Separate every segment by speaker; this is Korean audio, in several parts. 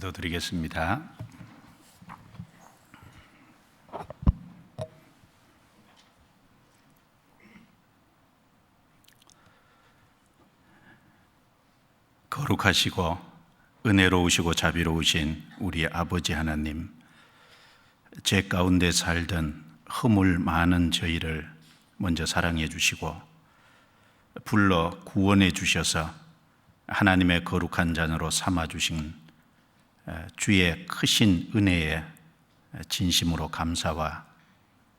Speaker 1: 기도드리겠습니다. 거룩하시고 은혜로우시고 자비로우신 우리 아버지 하나님, 죄 가운데 살던 허물 많은 저희를 먼저 사랑해 주시고 불러 구원해 주셔서 하나님의 거룩한 자녀로 삼아 주신 주의 크신 은혜에 진심으로 감사와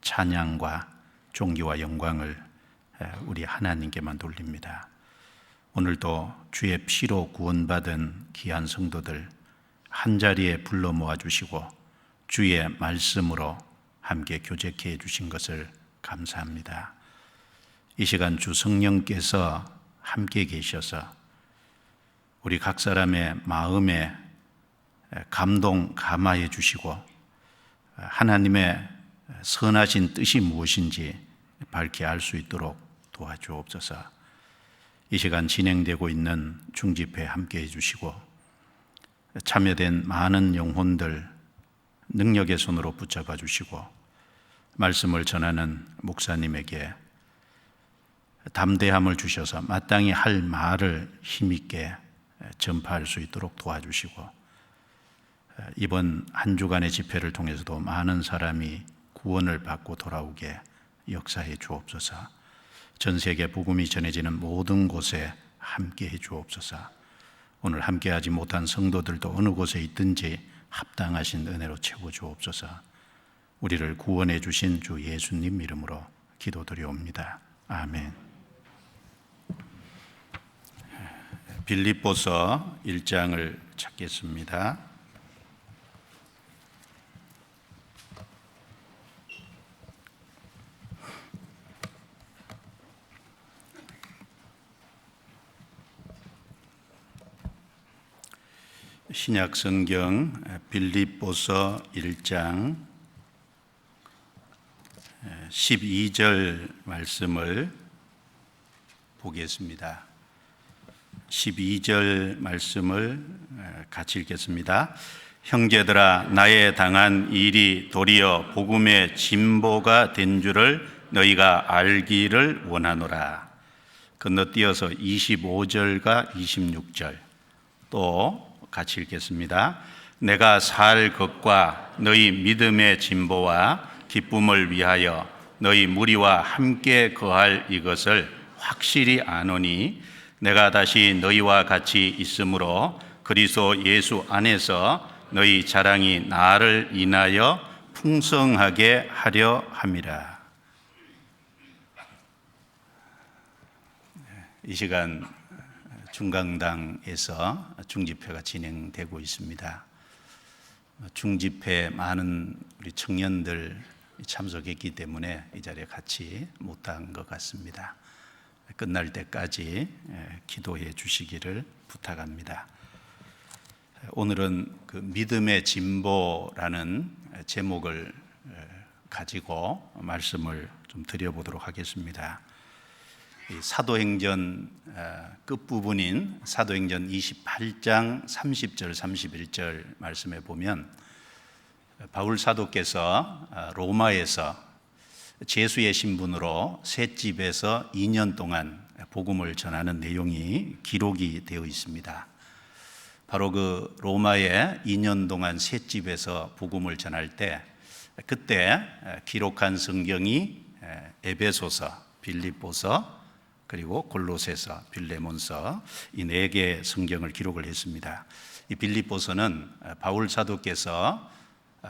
Speaker 1: 찬양과 존귀와 영광을 우리 하나님께만 돌립니다. 오늘도 주의 피로 구원받은 귀한 성도들 한자리에 불러 모아주시고 주의 말씀으로 함께 교제케 해주신 것을 감사합니다. 이 시간 주 성령께서 함께 계셔서 우리 각 사람의 마음에 감동 감화해 주시고 하나님의 선하신 뜻이 무엇인지 밝히 알 수 있도록 도와주옵소서. 이 시간 진행되고 있는 중집회 함께 해주시고 참여된 많은 영혼들 능력의 손으로 붙잡아 주시고 말씀을 전하는 목사님에게 담대함을 주셔서 마땅히 할 말을 힘있게 전파할 수 있도록 도와주시고 이번 한 주간의 집회를 통해서도 많은 사람이 구원을 받고 돌아오게 역사해 주옵소서. 전 세계 복음이 전해지는 모든 곳에 함께 해 주옵소서. 오늘 함께하지 못한 성도들도 어느 곳에 있든지 합당하신 은혜로 채워 주옵소서. 우리를 구원해 주신 주 예수님 이름으로 기도드리옵니다. 아멘. 빌립보서 1장을 찾겠습니다. 신약 성경 빌립보서 1장 12절 말씀을 보겠습니다. 12절 말씀을 같이 읽겠습니다. 형제들아, 나의 당한 일이 도리어 복음의 진보가 된 줄을 너희가 알기를 원하노라. 건너뛰어서 25절과 26절 또 같이 읽겠습니다. 내가 살 것과 너희 믿음의 진보와 기쁨을 위하여 너희 무리와 함께 거할 이것을 확실히 아노니 내가 다시 너희와 같이 있으므로 그리스도 예수 안에서 너희 자랑이 나를 인하여 풍성하게 하려 함이라. 이 시간 중강당에서 중집회가 진행되고 있습니다. 중집회 많은 우리 청년들 참석했기 때문에 이 자리에 같이 못한 것 같습니다. 끝날 때까지 기도해 주시기를 부탁합니다. 오늘은 그 믿음의 진보라는 제목을 가지고 말씀을 좀 드려보도록 하겠습니다. 사도행전 끝부분인 사도행전 28장 30절 31절 말씀에 보면 바울 사도께서 로마에서 제수의 신분으로 셋집에서 2년 동안 복음을 전하는 내용이 기록이 되어 있습니다. 바로 그 로마에 2년 동안 셋집에서 복음을 전할 때 그때 기록한 성경이 에베소서, 빌립보서, 그리고 골로새서, 빌레몬서 이 4개의 성경을 기록을 했습니다. 이 빌립보서는 바울 사도께서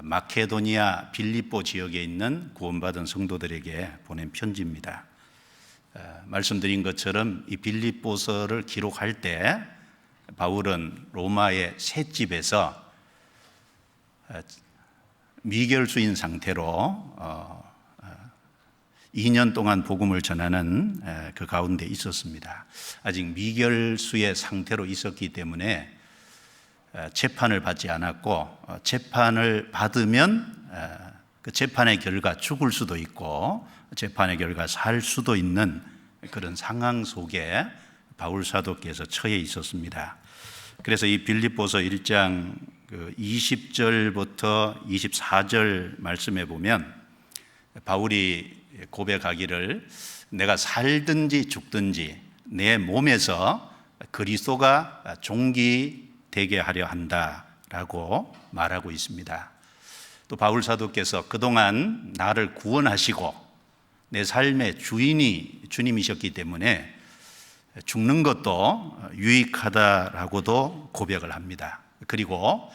Speaker 1: 마케도니아 빌립보 지역에 있는 구원받은 성도들에게 보낸 편지입니다. 말씀드린 것처럼 이 빌립보서를 기록할 때 바울은 로마의 셋집에서 미결수인 상태로 2년 동안 복음을 전하는 그 가운데 있었습니다. 아직 미결수의 상태로 있었기 때문에 재판을 받지 않았고 재판을 받으면 그 재판의 결과 죽을 수도 있고 재판의 결과 살 수도 있는 그런 상황 속에 바울 사도께서 처해 있었습니다. 그래서 이 빌립보서 1장 20절부터 24절 말씀에 보면 바울이 고백하기를 내가 살든지 죽든지 내 몸에서 그리스도가 종기되게 하려 한다라고 말하고 있습니다. 또 바울 사도께서 그동안 나를 구원하시고 내 삶의 주인이 주님이셨기 때문에 죽는 것도 유익하다라고도 고백을 합니다. 그리고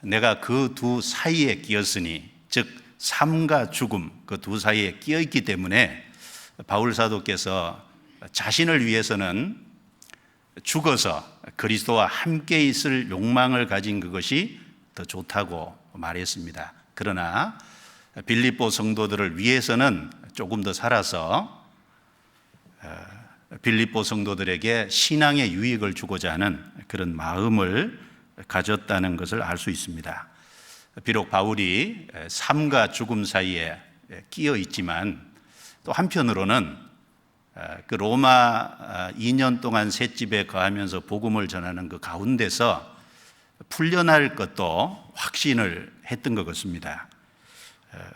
Speaker 1: 내가 그 두 사이에 끼었으니, 즉 삶과 죽음 그 두 사이에 끼어 있기 때문에 바울 사도께서 자신을 위해서는 죽어서 그리스도와 함께 있을 욕망을 가진 그것이 더 좋다고 말했습니다. 그러나 빌립보 성도들을 위해서는 조금 더 살아서 빌립보 성도들에게 신앙의 유익을 주고자 하는 그런 마음을 가졌다는 것을 알 수 있습니다. 비록 바울이 삶과 죽음 사이에 끼어 있지만 또 한편으로는 그 로마 2년 동안 셋집에 거하면서 복음을 전하는 그 가운데서 풀려날 것도 확신을 했던 것 같습니다.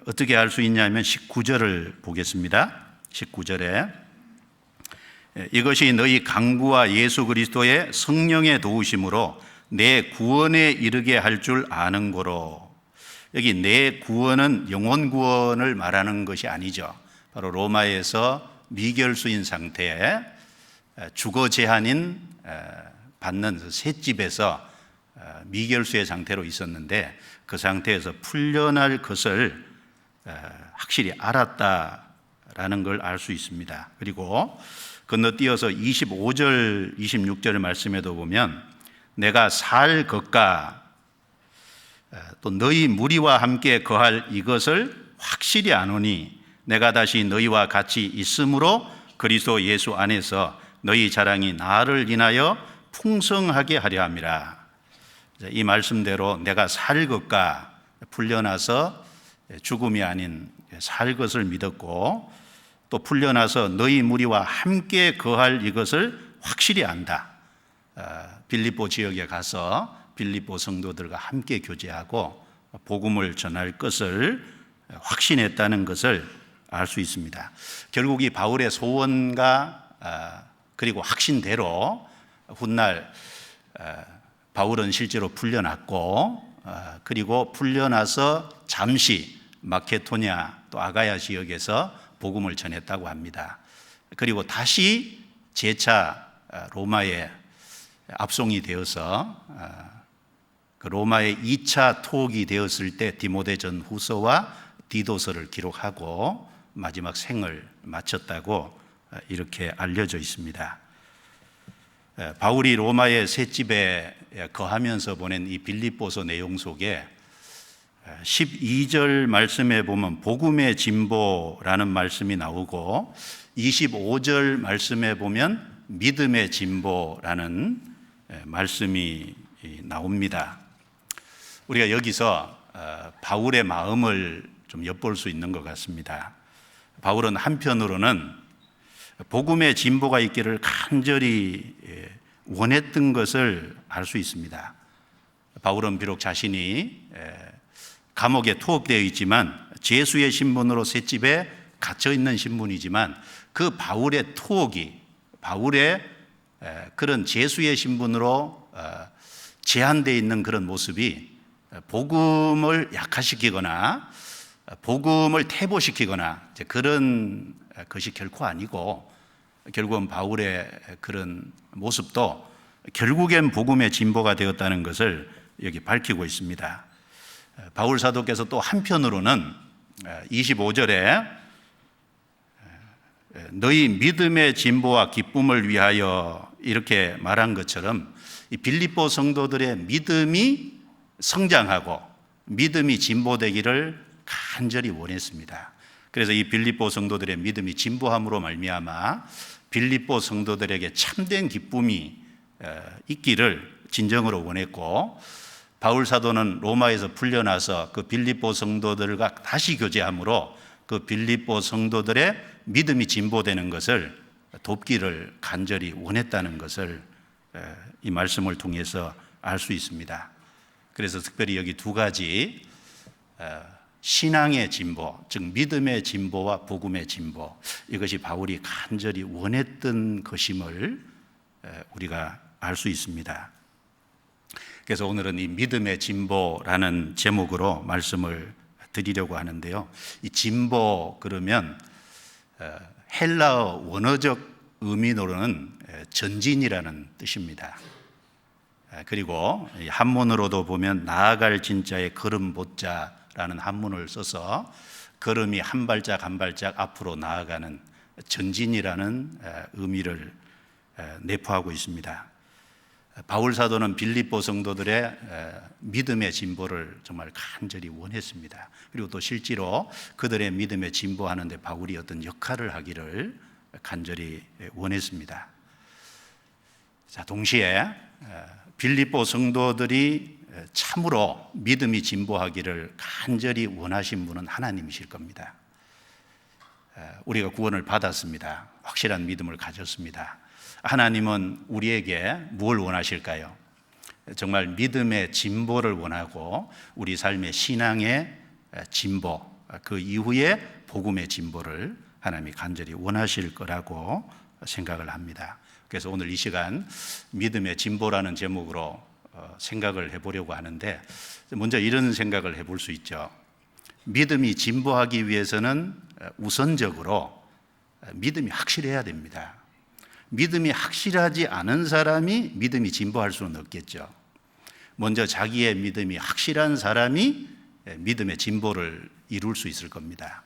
Speaker 1: 어떻게 알 수 있냐면 19절을 보겠습니다. 19절에 이것이 너희 강구와 예수 그리스도의 성령의 도우심으로 내 구원에 이르게 할 줄 아는 거로. 여기 내 구원은 영혼 구원을 말하는 것이 아니죠. 바로 로마에서 미결수인 상태에 주거 제한인 받는 셋집에서 미결수의 상태로 있었는데 그 상태에서 풀려날 것을 확실히 알았다라는 걸 알 수 있습니다. 그리고 건너뛰어서 25절, 26절 말씀에도 보면 내가 살 것과 또 너희 무리와 함께 거할 이것을 확실히 아노니 내가 다시 너희와 같이 있으므로 그리스도 예수 안에서 너희 자랑이 나를 인하여 풍성하게 하려 함이라. 이 말씀대로 내가 살 것과 풀려나서 죽음이 아닌 살 것을 믿었고 또 풀려나서 너희 무리와 함께 거할 이것을 확실히 안다. 빌립보 지역에 가서 빌립보 성도들과 함께 교제하고 복음을 전할 것을 확신했다는 것을 알 수 있습니다. 결국 이 바울의 소원과 그리고 확신대로 훗날 바울은 실제로 풀려났고 그리고 풀려나서 잠시 마케도냐 또 아가야 지역에서 복음을 전했다고 합니다. 그리고 다시 재차 로마에 압송이 되어서 그 로마의 2차 투옥이 되었을 때 디모데전 후서와 디도서를 기록하고 마지막 생을 마쳤다고 이렇게 알려져 있습니다. 바울이 로마의 셋집에 거하면서 보낸 이 빌립보서 내용 속에 12절 말씀에 보면 복음의 진보라는 말씀이 나오고 25절 말씀에 보면 믿음의 진보라는 말씀이 나옵니다. 우리가 여기서 바울의 마음을 좀 엿볼 수 있는 것 같습니다. 바울은 한편으로는 복음의 진보가 있기를 간절히 원했던 것을 알 수 있습니다. 바울은 비록 자신이 감옥에 투옥되어 있지만 죄수의 신분으로 셋집에 갇혀 있는 신분이지만 그 바울의 투옥이 바울의 그런 죄수의 신분으로 제한되어 있는 그런 모습이 복음을 약화시키거나 복음을 퇴보시키거나 그런 것이 결코 아니고 결국은 바울의 그런 모습도 결국엔 복음의 진보가 되었다는 것을 여기 밝히고 있습니다. 바울 사도께서 또 한편으로는 25절에 너희 믿음의 진보와 기쁨을 위하여 이렇게 말한 것처럼 이 빌립보 성도들의 믿음이 성장하고 믿음이 진보되기를 간절히 원했습니다. 그래서 이 빌립보 성도들의 믿음이 진보함으로 말미암아 빌립보 성도들에게 참된 기쁨이 있기를 진정으로 원했고 바울 사도는 로마에서 풀려나서 그 빌립보 성도들과 다시 교제함으로 그 빌립보 성도들의 믿음이 진보되는 것을 돕기를 간절히 원했다는 것을 이 말씀을 통해서 알 수 있습니다. 그래서 특별히 여기 두 가지 신앙의 진보, 즉 믿음의 진보와 복음의 진보, 이것이 바울이 간절히 원했던 것임을 우리가 알 수 있습니다. 그래서 오늘은 이 믿음의 진보라는 제목으로 말씀을 드리려고 하는데요. 이 진보 그러면 헬라어 원어적 의미로는 전진이라는 뜻입니다. 그리고 한문으로도 보면 나아갈 진자의 걸음 보자라는 한문을 써서 걸음이 한 발짝 한 발짝 앞으로 나아가는 전진이라는 의미를 내포하고 있습니다. 바울 사도는 빌립보 성도들의 믿음의 진보를 정말 간절히 원했습니다. 그리고 또 실제로 그들의 믿음의 진보하는 데 바울이 어떤 역할을 하기를 간절히 원했습니다. 자, 동시에 빌립보 성도들이 참으로 믿음이 진보하기를 간절히 원하신 분은 하나님이실 겁니다. 우리가 구원을 받았습니다. 확실한 믿음을 가졌습니다. 하나님은 우리에게 뭘 원하실까요? 정말 믿음의 진보를 원하고 우리 삶의 신앙의 진보, 그 이후에 복음의 진보를 하나님이 간절히 원하실 거라고 생각을 합니다. 그래서 오늘 이 시간 믿음의 진보라는 제목으로 생각을 해보려고 하는데, 먼저 이런 생각을 해볼 수 있죠. 믿음이 진보하기 위해서는 우선적으로 믿음이 확실해야 됩니다. 믿음이 확실하지 않은 사람이 믿음이 진보할 수는 없겠죠. 먼저 자기의 믿음이 확실한 사람이 믿음의 진보를 이룰 수 있을 겁니다.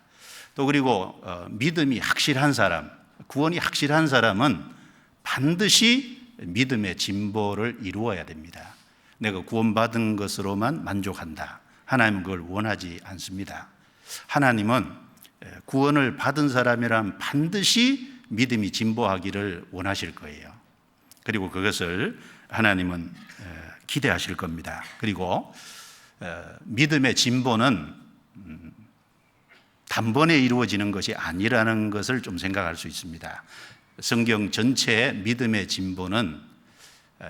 Speaker 1: 또 그리고 믿음이 확실한 사람, 구원이 확실한 사람은 반드시 믿음의 진보를 이루어야 됩니다. 내가 구원받은 것으로만 만족한다. 하나님은 그걸 원하지 않습니다. 하나님은 구원을 받은 사람이란 반드시 믿음이 진보하기를 원하실 거예요. 그리고 그것을 하나님은 기대하실 겁니다. 그리고 믿음의 진보는 단번에 이루어지는 것이 아니라는 것을 좀 생각할 수 있습니다. 성경 전체의 믿음의 진보는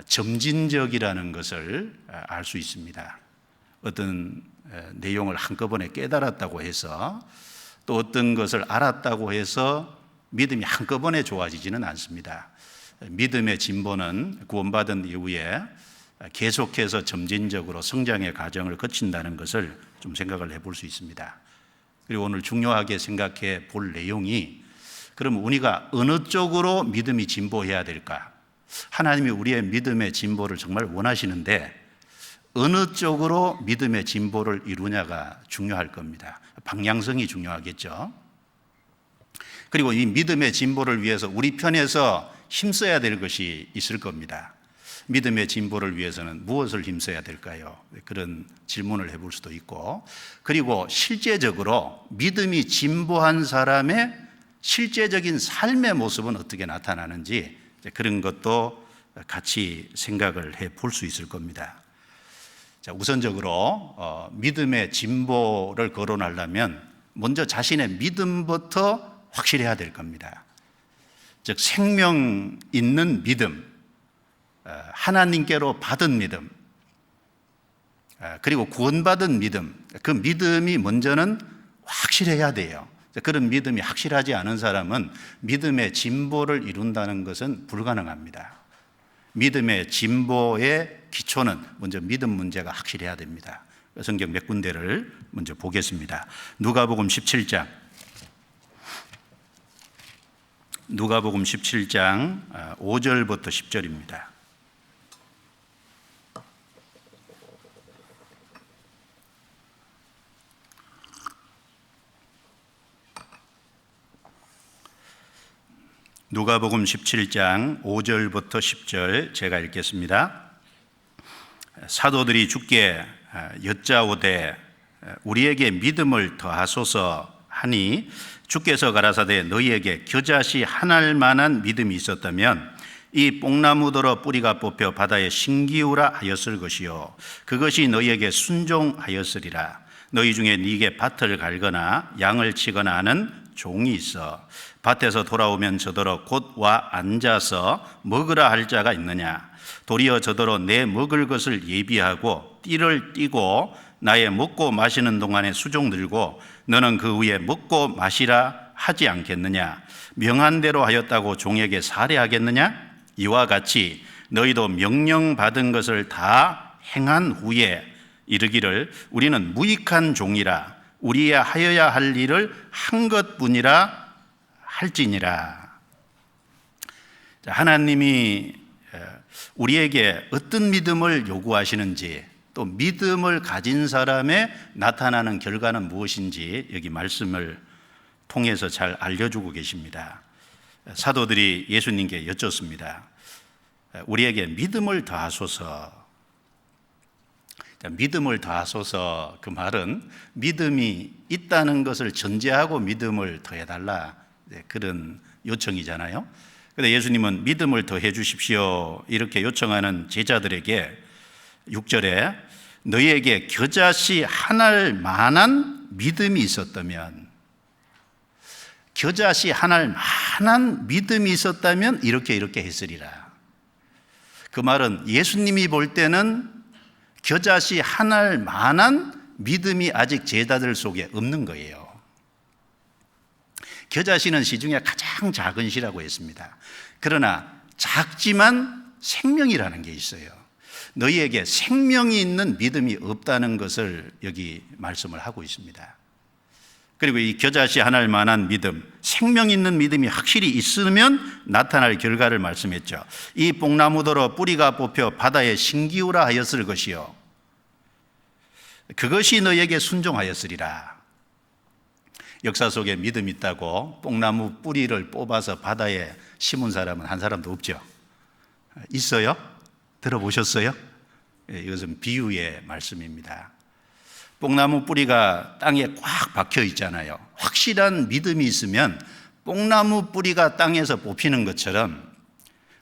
Speaker 1: 점진적이라는 것을 알 수 있습니다. 어떤 내용을 한꺼번에 깨달았다고 해서, 또 어떤 것을 알았다고 해서 믿음이 한꺼번에 좋아지지는 않습니다. 믿음의 진보는 구원받은 이후에 계속해서 점진적으로 성장의 과정을 거친다는 것을 좀 생각을 해볼 수 있습니다. 그리고 오늘 중요하게 생각해 볼 내용이, 그럼 우리가 어느 쪽으로 믿음이 진보해야 될까? 하나님이 우리의 믿음의 진보를 정말 원하시는데 어느 쪽으로 믿음의 진보를 이루냐가 중요할 겁니다. 방향성이 중요하겠죠. 그리고 이 믿음의 진보를 위해서 우리 편에서 힘써야 될 것이 있을 겁니다. 믿음의 진보를 위해서는 무엇을 힘써야 될까요? 그런 질문을 해볼 수도 있고, 그리고 실제적으로 믿음이 진보한 사람의 실제적인 삶의 모습은 어떻게 나타나는지, 그런 것도 같이 생각을 해볼 수 있을 겁니다. 자, 우선적으로 믿음의 진보를 거론하려면 먼저 자신의 믿음부터 확실해야 될 겁니다. 즉 생명 있는 믿음, 하나님께로 받은 믿음, 그리고 구원받은 믿음, 그 믿음이 먼저는 확실해야 돼요. 그런 믿음이 확실하지 않은 사람은 믿음의 진보를 이룬다는 것은 불가능합니다. 믿음의 진보의 기초는 먼저 믿음 문제가 확실해야 됩니다. 성경 몇 군데를 먼저 보겠습니다. 누가복음 17장 5절부터 10절입니다. 누가복음 17장 5절부터 10절 제가 읽겠습니다. 사도들이 주께 여짜오되 우리에게 믿음을 더하소서 하니 주께서 가라사대 너희에게 겨자씨 하나일 만한 믿음이 있었다면 이 뽕나무더러 뿌리가 뽑혀 바다에 신기우라 하였을 것이요 그것이 너희에게 순종하였으리라. 너희 중에 네게 밭을 갈거나 양을 치거나 하는 종이 있어 밭에서 돌아오면 저더러 곧 와 앉아서 먹으라 할 자가 있느냐? 도리어 저더러 내 먹을 것을 예비하고 띠를 띠고 나의 먹고 마시는 동안에 수종 들고 너는 그 위에 먹고 마시라 하지 않겠느냐? 명한 대로 하였다고 종에게 살해하겠느냐? 이와 같이 너희도 명령받은 것을 다 행한 후에 이르기를 우리는 무익한 종이라 우리야 하여야 할 일을 한 것뿐이라 할지니라. 하나님이 우리에게 어떤 믿음을 요구하시는지 또 믿음을 가진 사람의 나타나는 결과는 무엇인지 여기 말씀을 통해서 잘 알려주고 계십니다. 사도들이 예수님께 여쭙습니다. 우리에게 믿음을 더하소서. 믿음을 더하소서, 그 말은 믿음이 있다는 것을 전제하고 믿음을 더해달라, 그런 요청이잖아요. 그런데 예수님은 믿음을 더해 주십시오 이렇게 요청하는 제자들에게 6절에 너희에게 겨자씨 한알 만한 믿음이 있었다면, 겨자씨 한알 만한 믿음이 있었다면 이렇게 했으리라. 그 말은 예수님이 볼 때는 겨자씨 한알 만한 믿음이 아직 제자들 속에 없는 거예요. 겨자씨는 시중에 가장 작은 씨라고 했습니다. 그러나 작지만 생명이라는 게 있어요. 너희에게 생명이 있는 믿음이 없다는 것을 여기 말씀을 하고 있습니다. 그리고 이 겨자씨 한알 만한 믿음, 생명 있는 믿음이 확실히 있으면 나타날 결과를 말씀했죠. 이 뽕나무더러 뿌리가 뽑혀 바다에 신기우라 하였을 것이요 그것이 너희에게 순종하였으리라. 역사 속에 믿음 있다고 뽕나무 뿌리를 뽑아서 바다에 심은 사람은 한 사람도 없죠. 있어요? 들어보셨어요? 이것은 비유의 말씀입니다. 뽕나무 뿌리가 땅에 꽉 박혀 있잖아요. 확실한 믿음이 있으면 뽕나무 뿌리가 땅에서 뽑히는 것처럼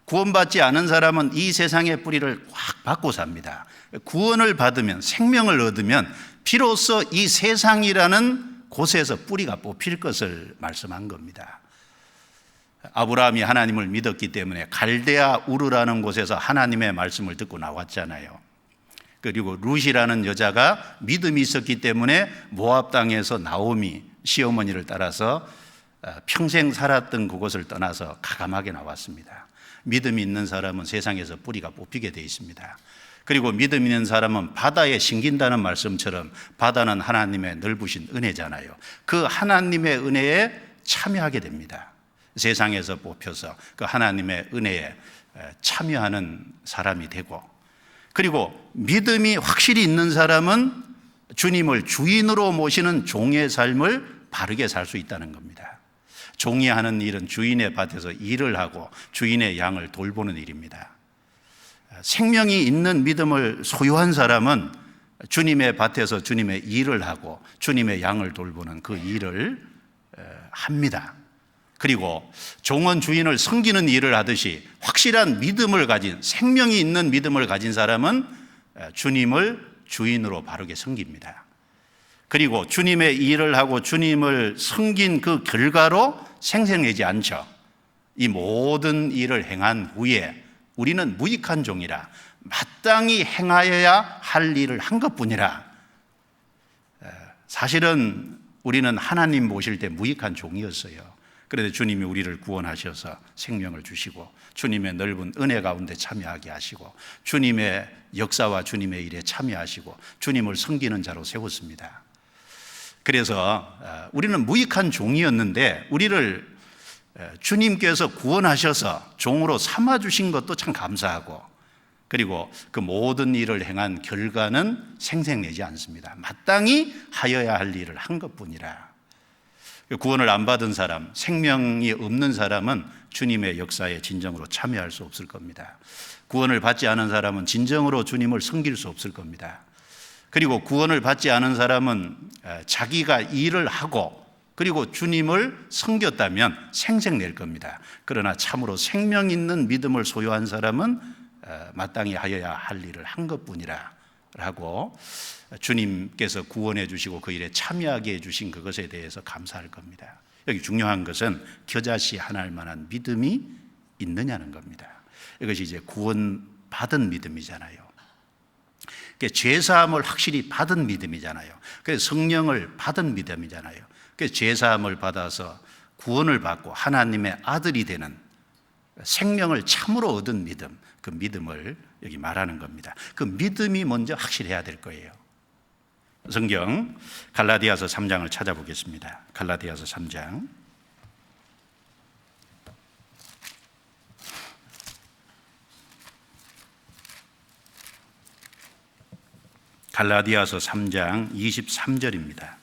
Speaker 1: 구원받지 않은 사람은 이 세상의 뿌리를 꽉 받고 삽니다. 구원을 받으면, 생명을 얻으면 비로소 이 세상이라는 곳에서 뿌리가 뽑힐 것을 말씀한 겁니다. 아브라함이 하나님을 믿었기 때문에 갈대아 우르라는 곳에서 하나님의 말씀을 듣고 나왔잖아요. 그리고 룻이라는 여자가 믿음이 있었기 때문에 모압 땅에서 나오미 시어머니를 따라서 평생 살았던 그곳을 떠나서 가감하게 나왔습니다. 믿음이 있는 사람은 세상에서 뿌리가 뽑히게 되어 있습니다. 그리고 믿음 있는 사람은 바다에 신긴다는 말씀처럼 바다는 하나님의 넓으신 은혜잖아요. 그 하나님의 은혜에 참여하게 됩니다. 세상에서 뽑혀서 그 하나님의 은혜에 참여하는 사람이 되고, 그리고 믿음이 확실히 있는 사람은 주님을 주인으로 모시는 종의 삶을 바르게 살 수 있다는 겁니다. 종이 하는 일은 주인의 밭에서 일을 하고 주인의 양을 돌보는 일입니다. 생명이 있는 믿음을 소유한 사람은 주님의 밭에서 주님의 일을 하고 주님의 양을 돌보는 그 일을 합니다. 그리고 종은 주인을 섬기는 일을 하듯이 확실한 믿음을 가진, 생명이 있는 믿음을 가진 사람은 주님을 주인으로 바르게 섬깁니다. 그리고 주님의 일을 하고 주님을 섬긴 그 결과로 생색내지 않죠. 이 모든 일을 행한 후에 우리는 무익한 종이라, 마땅히 행하여야 할 일을 한 것뿐이라. 사실은 우리는 하나님 모실 때 무익한 종이었어요. 그런데 주님이 우리를 구원하셔서 생명을 주시고 주님의 넓은 은혜 가운데 참여하게 하시고 주님의 역사와 주님의 일에 참여하시고 주님을 섬기는 자로 세웠습니다. 그래서 우리는 무익한 종이었는데 우리를 주님께서 구원하셔서 종으로 삼아주신 것도 참 감사하고, 그리고 그 모든 일을 행한 결과는 생색내지 않습니다. 마땅히 하여야 할 일을 한 것뿐이라. 구원을 안 받은 사람, 생명이 없는 사람은 주님의 역사에 진정으로 참여할 수 없을 겁니다. 구원을 받지 않은 사람은 진정으로 주님을 섬길 수 없을 겁니다. 그리고 구원을 받지 않은 사람은 자기가 일을 하고 그리고 주님을 섬겼다면 생색낼 겁니다. 그러나 참으로 생명 있는 믿음을 소유한 사람은 마땅히 하여야 할 일을 한 것뿐이라 라고 주님께서 구원해 주시고 그 일에 참여하게 해 주신 그것에 대해서 감사할 겁니다. 여기 중요한 것은 겨자씨 하나일 만한 믿음이 있느냐는 겁니다. 이것이 이제 구원받은 믿음이잖아요. 죄사함을 확실히 받은 믿음이잖아요. 그래서 성령을 받은 믿음이잖아요. 그래서 죄사함을 받아서 구원을 받고 하나님의 아들이 되는 생명을 참으로 얻은 믿음, 그 믿음을 여기 말하는 겁니다. 그 믿음이 먼저 확실해야 될 거예요. 성경 갈라디아서 3장을 찾아보겠습니다. 갈라디아서 3장. 갈라디아서 3장 23절입니다.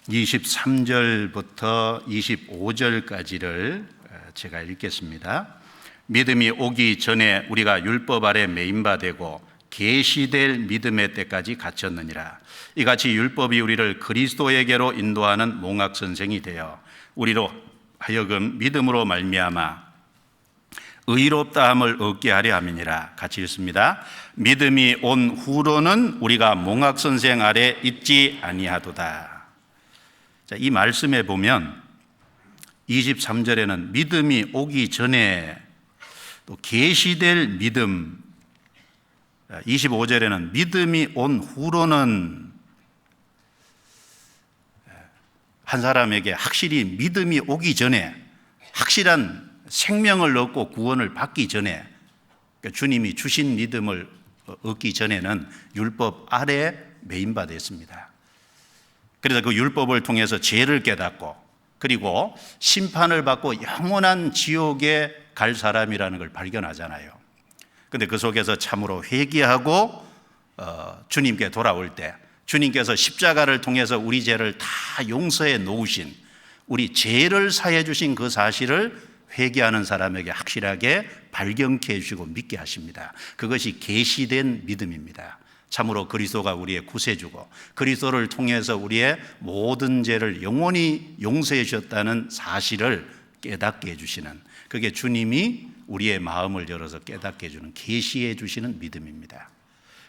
Speaker 1: 23절부터 25절까지를 제가 읽겠습니다. 믿음이 오기 전에 우리가 율법 아래 매인 바 되고 계시될 믿음의 때까지 갇혔느니라. 이같이 율법이 우리를 그리스도에게로 인도하는 몽학 선생이 되어 우리로 하여금 믿음으로 말미암아 의롭다함을 얻게 하려 함이니라. 같이 읽습니다. 믿음이 온 후로는 우리가 몽학 선생 아래 있지 아니하도다. 자, 이 말씀에 보면 23절에는 믿음이 오기 전에 또 계시될 믿음, 25절에는 믿음이 온 후로는 한 사람에게 확실히 믿음이 오기 전에 확실한 생명을 얻고 구원을 받기 전에, 그러니까 주님이 주신 믿음을 얻기 전에는 율법 아래 매인받았습니다. 그래서 그 율법을 통해서 죄를 깨닫고 그리고 심판을 받고 영원한 지옥에 갈 사람이라는 걸 발견하잖아요. 그런데 그 속에서 참으로 회개하고 주님께 돌아올 때 주님께서 십자가를 통해서 우리 죄를 다 용서해 놓으신, 우리 죄를 사해 주신 그 사실을 회개하는 사람에게 확실하게 발견케 해주시고 믿게 하십니다. 그것이 계시된 믿음입니다. 참으로 그리스도가 우리의 구세주고 그리스도를 통해서 우리의 모든 죄를 영원히 용서해 주셨다는 사실을 깨닫게 해주시는, 그게 주님이 우리의 마음을 열어서 깨닫게 해주는, 계시해 주시는 믿음입니다.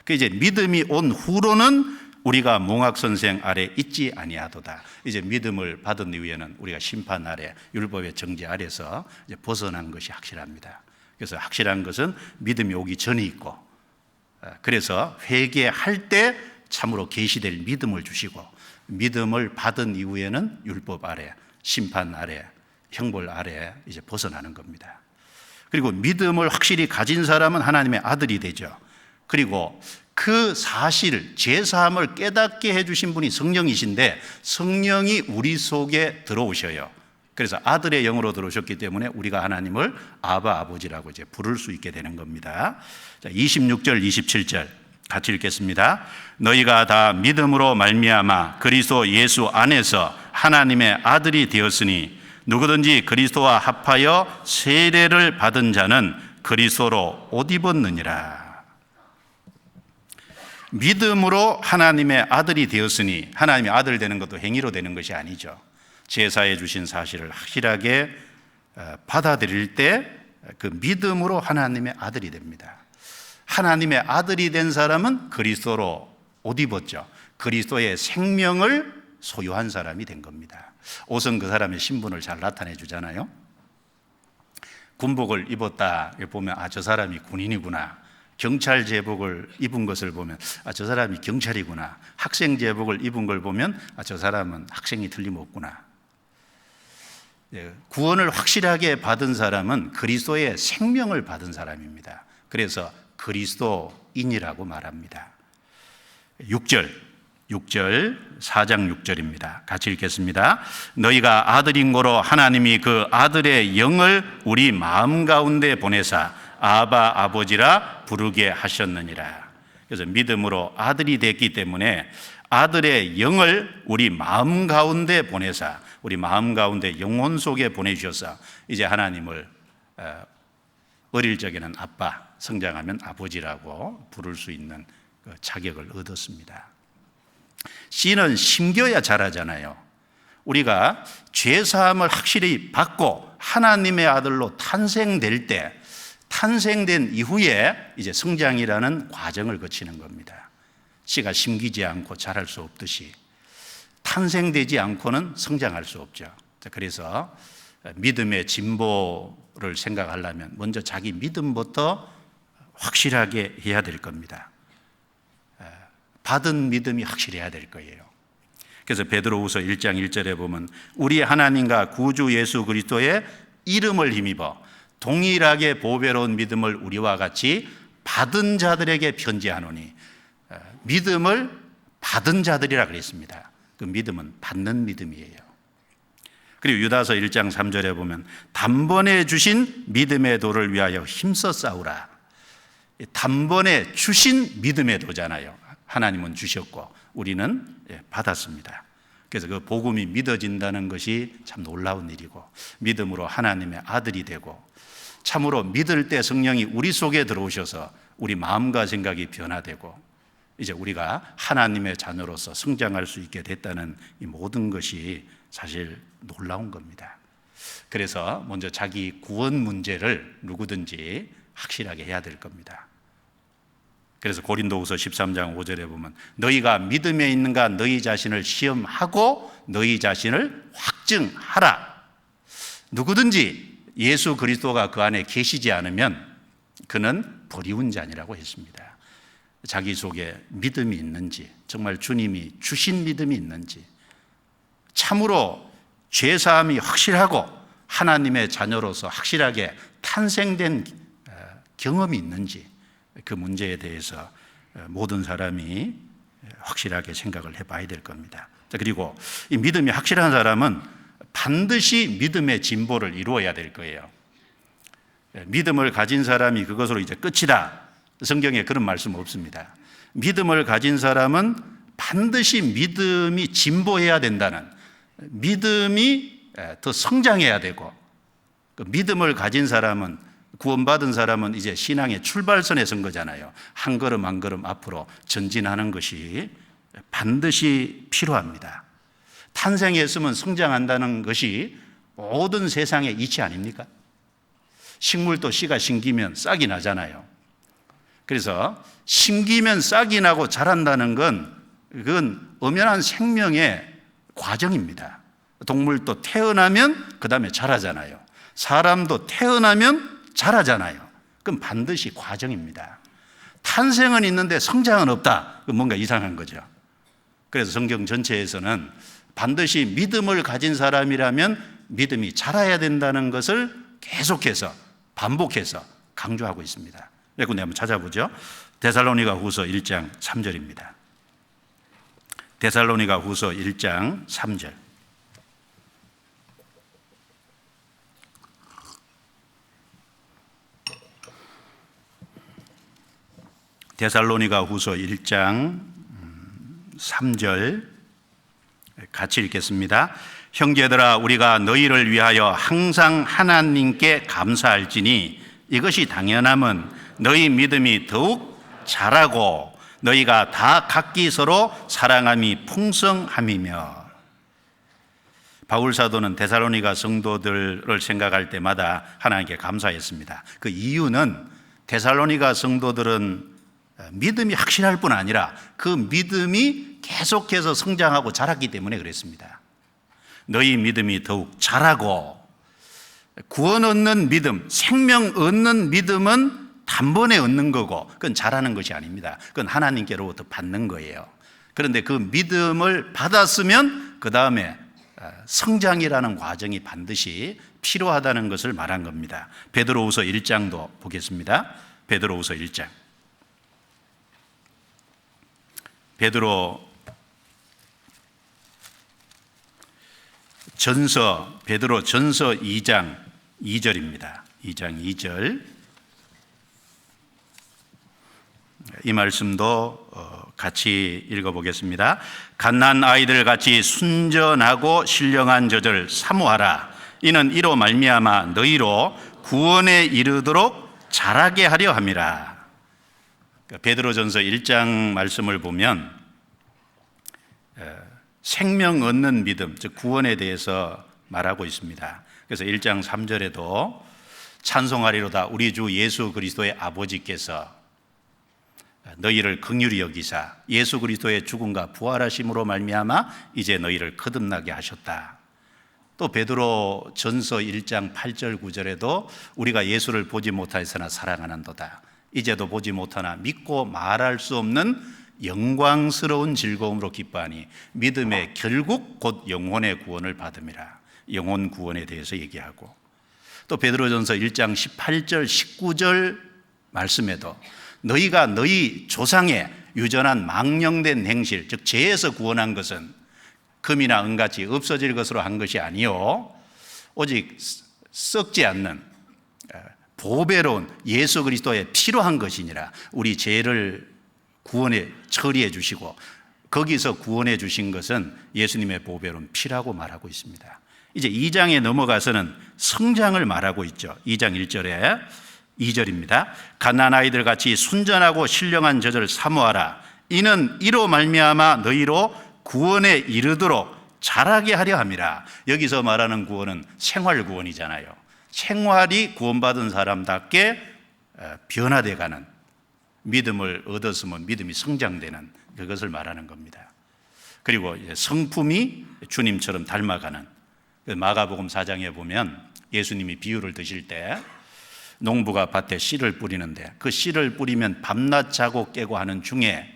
Speaker 1: 그 이제 믿음이 온 후로는 우리가 몽학 선생 아래 있지 아니하도다. 이제 믿음을 받은 이후에는 우리가 심판 아래, 율법의 정죄 아래서 이제 벗어난 것이 확실합니다. 그래서 확실한 것은 믿음이 오기 전에 있고, 그래서 회개할 때 참으로 계시될 믿음을 주시고, 믿음을 받은 이후에는 율법 아래, 심판 아래, 형벌 아래 이제 벗어나는 겁니다. 그리고 믿음을 확실히 가진 사람은 하나님의 아들이 되죠. 그리고 그 사실, 죄사함을 깨닫게 해주신 분이 성령이신데 성령이 우리 속에 들어오셔요. 그래서 아들의 영으로 들어오셨기 때문에 우리가 하나님을 아바 아버지라고 이제 부를 수 있게 되는 겁니다. 자, 26절 27절 같이 읽겠습니다. 너희가 다 믿음으로 말미암아 그리스도 예수 안에서 하나님의 아들이 되었으니 누구든지 그리스도와 합하여 세례를 받은 자는 그리스도로 옷 입었느니라. 믿음으로 하나님의 아들이 되었으니, 하나님의 아들 되는 것도 행위로 되는 것이 아니죠. 제사해 주신 사실을 확실하게 받아들일 때 그 믿음으로 하나님의 아들이 됩니다. 하나님의 아들이 된 사람은 그리스도로 옷 입었죠. 그리스도의 생명을 소유한 사람이 된 겁니다. 옷은 그 사람의 신분을 잘 나타내 주잖아요. 군복을 입었다 보면 저 사람이 군인이구나. 경찰 제복을 입은 것을 보면 저 사람이 경찰이구나. 학생 제복을 입은 걸 보면 저 사람은 학생이 틀림없구나. 구원을 확실하게 받은 사람은 그리스도의 생명을 받은 사람입니다. 그래서 그리스도인이라고 말합니다. 6절 4장 6절입니다. 같이 읽겠습니다. 너희가 아들인 고로 하나님이 그 아들의 영을 우리 마음 가운데 보내사 아바 아버지라 부르게 하셨느니라. 그래서 믿음으로 아들이 됐기 때문에 아들의 영을 우리 마음 가운데 보내사, 우리 마음 가운데 영혼 속에 보내주셔서 이제 하나님을 어릴 적에는 아빠, 성장하면 아버지라고 부를 수 있는 그 자격을 얻었습니다. 씨는 심겨야 자라잖아요. 우리가 죄사함을 확실히 받고 하나님의 아들로 탄생될 때, 탄생된 이후에 이제 성장이라는 과정을 거치는 겁니다. 씨가 심기지 않고 자랄 수 없듯이 탄생되지 않고는 성장할 수 없죠. 그래서 믿음의 진보를 생각하려면 먼저 자기 믿음부터 확실하게 해야 될 겁니다. 받은 믿음이 확실해야 될 거예요. 그래서 베드로후서 1장 1절에 보면 우리 하나님과 구주 예수 그리스도의 이름을 힘입어 동일하게 보배로운 믿음을 우리와 같이 받은 자들에게 편지하노니, 믿음을 받은 자들이라 그랬습니다. 그 믿음은 받는 믿음이에요. 그리고 유다서 1장 3절에 보면 단번에 주신 믿음의 도를 위하여 힘써 싸우라. 단번에 주신 믿음의 도잖아요. 하나님은 주셨고 우리는 받았습니다. 그래서 그 복음이 믿어진다는 것이 참 놀라운 일이고, 믿음으로 하나님의 아들이 되고, 참으로 믿을 때 성령이 우리 속에 들어오셔서 우리 마음과 생각이 변화되고 이제 우리가 하나님의 자녀로서 성장할 수 있게 됐다는 이 모든 것이 사실 놀라운 겁니다. 그래서 먼저 자기 구원 문제를 누구든지 확실하게 해야 될 겁니다. 그래서 고린도후서 13장 5절에 보면 너희가 믿음에 있는가 너희 자신을 시험하고 너희 자신을 확증하라. 누구든지 예수 그리스도가 그 안에 계시지 않으면 그는 버리운 자니라고 했습니다. 자기 속에 믿음이 있는지, 정말 주님이 주신 믿음이 있는지, 참으로 죄사함이 확실하고 하나님의 자녀로서 확실하게 탄생된 경험이 있는지, 그 문제에 대해서 모든 사람이 확실하게 생각을 해봐야 될 겁니다. 그리고 이 믿음이 확실한 사람은 반드시 믿음의 진보를 이루어야 될 거예요. 믿음을 가진 사람이 그것으로 이제 끝이다, 성경에 그런 말씀 없습니다. 믿음을 가진 사람은 반드시 믿음이 진보해야 된다는, 믿음이 더 성장해야 되고, 그 믿음을 가진 사람은, 구원받은 사람은 이제 신앙의 출발선에 선 거잖아요. 한 걸음 한 걸음 앞으로 전진하는 것이 반드시 필요합니다. 탄생했으면 성장한다는 것이 모든 세상의 이치 아닙니까? 식물도 씨가 심기면 싹이 나잖아요. 그래서 심기면 싹이 나고 자란다는 건 그건 엄연한 생명의 과정입니다. 동물도 태어나면 그 다음에 자라잖아요. 사람도 태어나면 자라잖아요. 그건 반드시 과정입니다. 탄생은 있는데 성장은 없다. 그건 뭔가 이상한 거죠. 그래서 성경 전체에서는 반드시 믿음을 가진 사람이라면 믿음이 자라야 된다는 것을 계속해서 반복해서 강조하고 있습니다. 그런데 한번 찾아보죠. 데살로니가 후서 1장 3절입니다. 데살로니가 후서 1장 3절. 데살로니가 후서 1장 3절 같이 읽겠습니다. 형제들아, 우리가 너희를 위하여 항상 하나님께 감사할지니 이것이 당연함은 너희 믿음이 더욱 자라고 너희가 다 각기 서로 사랑함이 풍성함이며. 바울 사도는 데살로니가 성도들을 생각할 때마다 하나님께 감사했습니다. 그 이유는 데살로니가 성도들은 믿음이 확실할 뿐 아니라 그 믿음이 계속해서 성장하고 자랐기 때문에 그랬습니다. 너희 믿음이 더욱 자라고, 구원 얻는 믿음, 생명 얻는 믿음은 단번에 얻는 거고 그건 자라는 것이 아닙니다. 그건 하나님께로부터 받는 거예요. 그런데 그 믿음을 받았으면 그 다음에 성장이라는 과정이 반드시 필요하다는 것을 말한 겁니다. 베드로후서 1장도 보겠습니다. 베드로후서 1장. 베드로 전서 2장 2절입니다. 2장 2절. 이 말씀도 같이 읽어보겠습니다. 갓난 아이들 같이 순전하고 신령한 젖을 사모하라. 이는 이로 말미암아 너희로 구원에 이르도록 자라게 하려 함이라. 베드로전서 1장 말씀을 보면 생명 얻는 믿음, 즉 구원에 대해서 말하고 있습니다. 그래서 1장 3절에도 찬송하리로다 우리 주 예수 그리스도의 아버지께서 너희를 긍휼히 여기사 예수 그리스도의 죽음과 부활하심으로 말미암아 이제 너희를 거듭나게 하셨다. 또 베드로 전서 1장 8절 9절에도 우리가 예수를 보지 못하였으나 사랑하는도다. 이제도 보지 못하나 믿고 말할 수 없는 영광스러운 즐거움으로 기뻐하니 믿음의 결국 곧 영혼의 구원을 받음이라. 영혼 구원에 대해서 얘기하고, 또 베드로전서 1장 18절 19절 말씀에도 너희가 너희 조상의 유전한 망령된 행실, 즉 죄에서 구원한 것은 금이나 은같이 없어질 것으로 한 것이 아니요 오직 썩지 않는 보배로운 예수 그리스도의 피로 한 것이니라. 우리 죄를 구원해 처리해 주시고 거기서 구원해 주신 것은 예수님의 보배로운 피라고 말하고 있습니다. 이제 2장에 넘어가서는 성장을 말하고 있죠. 2장 1절에 2절입니다. 갓난아이들 같이 순전하고 신령한 젖을 사모하라. 이는 이로 말미암아 너희로 구원에 이르도록 자라게 하려 함이라. 여기서 말하는 구원은 생활 구원이잖아요. 생활이 구원받은 사람답게 변화돼 가는, 믿음을 얻었으면 믿음이 성장되는 그것을 말하는 겁니다. 그리고 성품이 주님처럼 닮아가는, 마가복음 4장에 보면 예수님이 비유를 드실 때 농부가 밭에 씨를 뿌리는데 그 씨를 뿌리면 밤낮 자고 깨고 하는 중에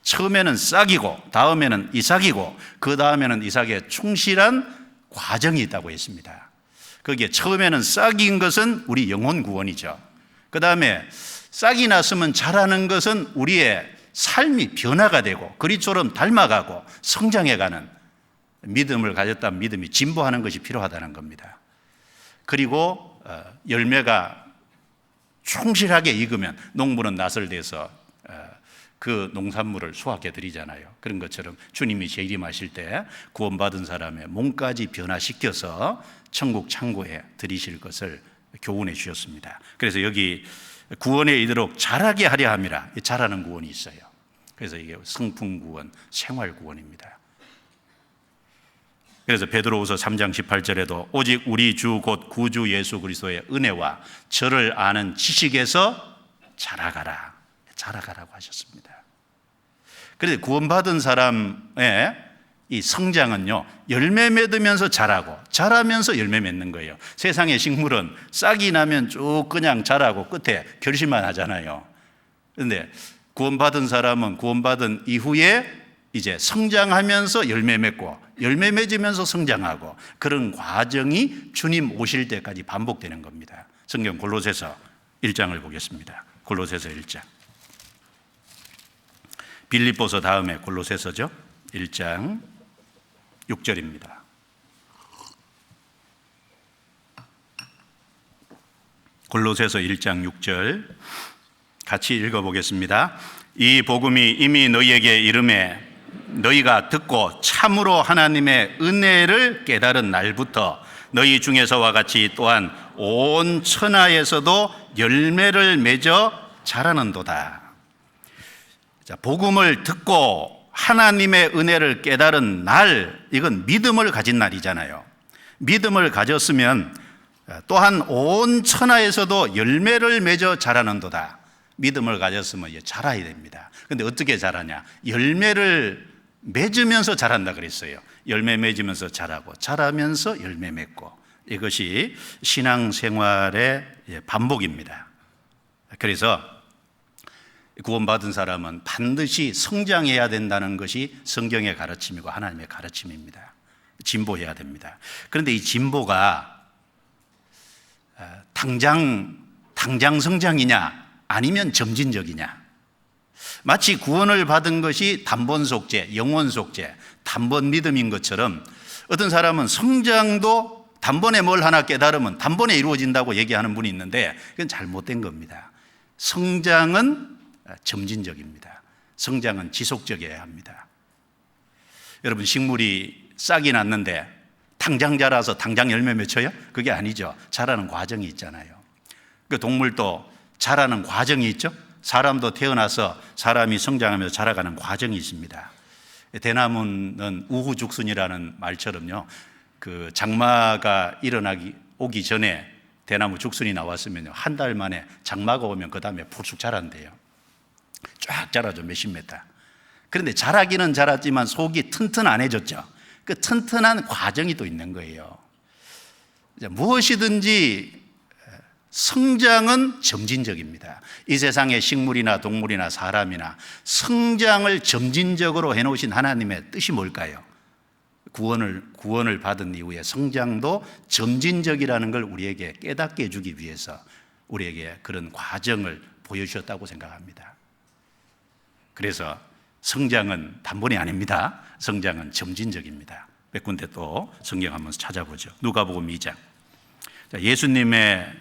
Speaker 1: 처음에는 싹이고 다음에는 이삭이고 그 다음에는 이삭의 충실한 과정이 있다고 했습니다. 거기에 처음에는 싹인 것은 우리 영혼 구원이죠. 그 다음에 싹이 났으면 자라는 것은 우리의 삶이 변화가 되고 그리처럼 닮아가고 성장해가는, 믿음을 가졌다면 믿음이 진보하는 것이 필요하다는 겁니다. 그리고 열매가 충실하게 익으면 농부는 낫을 대서 그 농산물을 수확해 드리잖아요. 그런 것처럼 주님이 재림하실 때 구원받은 사람의 몸까지 변화시켜서 천국 창고에 들이실 것을 교훈해 주셨습니다. 그래서 여기 구원에 이르도록 자라게 하려 함이라. 자라는 구원이 있어요. 그래서 이게 성품 구원, 생활 구원입니다. 그래서 베드로후서 3장 18절에도 오직 우리 주 곧 구주 예수 그리스도의 은혜와 저를 아는 지식에서 자라가라고 하셨습니다. 그래서 구원받은 사람의 이 성장은요, 열매 맺으면서 자라면서 열매 맺는 거예요. 세상의 식물은 싹이 나면 쭉 그냥 자라고 끝에 결실만 하잖아요. 그런데 구원받은 사람은 구원받은 이후에 이제 성장하면서 열매 맺고 열매 맺으면서 성장하고, 그런 과정이 주님 오실 때까지 반복되는 겁니다. 성경 골로새서 1장을 보겠습니다. 골로새서 1장. 빌립보서 다음에 골로새서죠. 1장 6절입니다. 골로새서 1장 6절 같이 읽어보겠습니다. 이 복음이 이미 너희에게 이름에 너희가 듣고 참으로 하나님의 은혜를 깨달은 날부터 너희 중에서와 같이 또한 온 천하에서도 열매를 맺어 자라는도다. 자, 복음을 듣고 하나님의 은혜를 깨달은 날, 이건 믿음을 가진 날이잖아요. 믿음을 가졌으면 또한 온 천하에서도 열매를 맺어 자라는도다. 믿음을 가졌으면 자라야 됩니다. 그런데 어떻게 자라냐? 열매를 맺으면서 자란다 그랬어요. 열매 맺으면서 자라고, 자라면서 열매 맺고, 이것이 신앙생활의 반복입니다. 그래서 구원받은 사람은 반드시 성장해야 된다는 것이 성경의 가르침이고 하나님의 가르침입니다. 진보해야 됩니다. 그런데 이 진보가 당장 성장이냐 아니면 점진적이냐, 마치 구원을 받은 것이 단번 속죄, 영원 속죄, 단번 믿음인 것처럼 어떤 사람은 성장도 단번에 뭘 하나 깨달으면 단번에 이루어진다고 얘기하는 분이 있는데 그건 잘못된 겁니다. 성장은 점진적입니다. 성장은 지속적이어야 합니다. 여러분, 식물이 싹이 났는데 당장 자라서 당장 열매 맺혀요? 그게 아니죠. 자라는 과정이 있잖아요. 그 동물도 자라는 과정이 있죠. 사람도 태어나서 사람이 성장하면서 자라가는 과정이 있습니다. 대나무는 우후죽순이라는 말처럼요, 그 장마가 오기 전에 대나무 죽순이 나왔으면 한 달 만에 장마가 오면 그 다음에 푹쑥 자란대요. 쫙 자라죠. 몇십 미터. 그런데 자라기는 자랐지만 속이 튼튼안해졌죠. 그 튼튼한 과정이 또 있는 거예요. 무엇이든지 성장은 점진적입니다. 이 세상의 식물이나 동물이나 사람이나 성장을 점진적으로 해놓으신 하나님의 뜻이 뭘까요? 구원을 받은 이후에 성장도 점진적이라는 걸 우리에게 깨닫게 해주기 위해서 우리에게 그런 과정을 보여주셨다고 생각합니다. 그래서 성장은 단번이 아닙니다. 성장은 점진적입니다. 몇 군데 또 성경 한번 찾아보죠. 누가복음 2장. 예수님의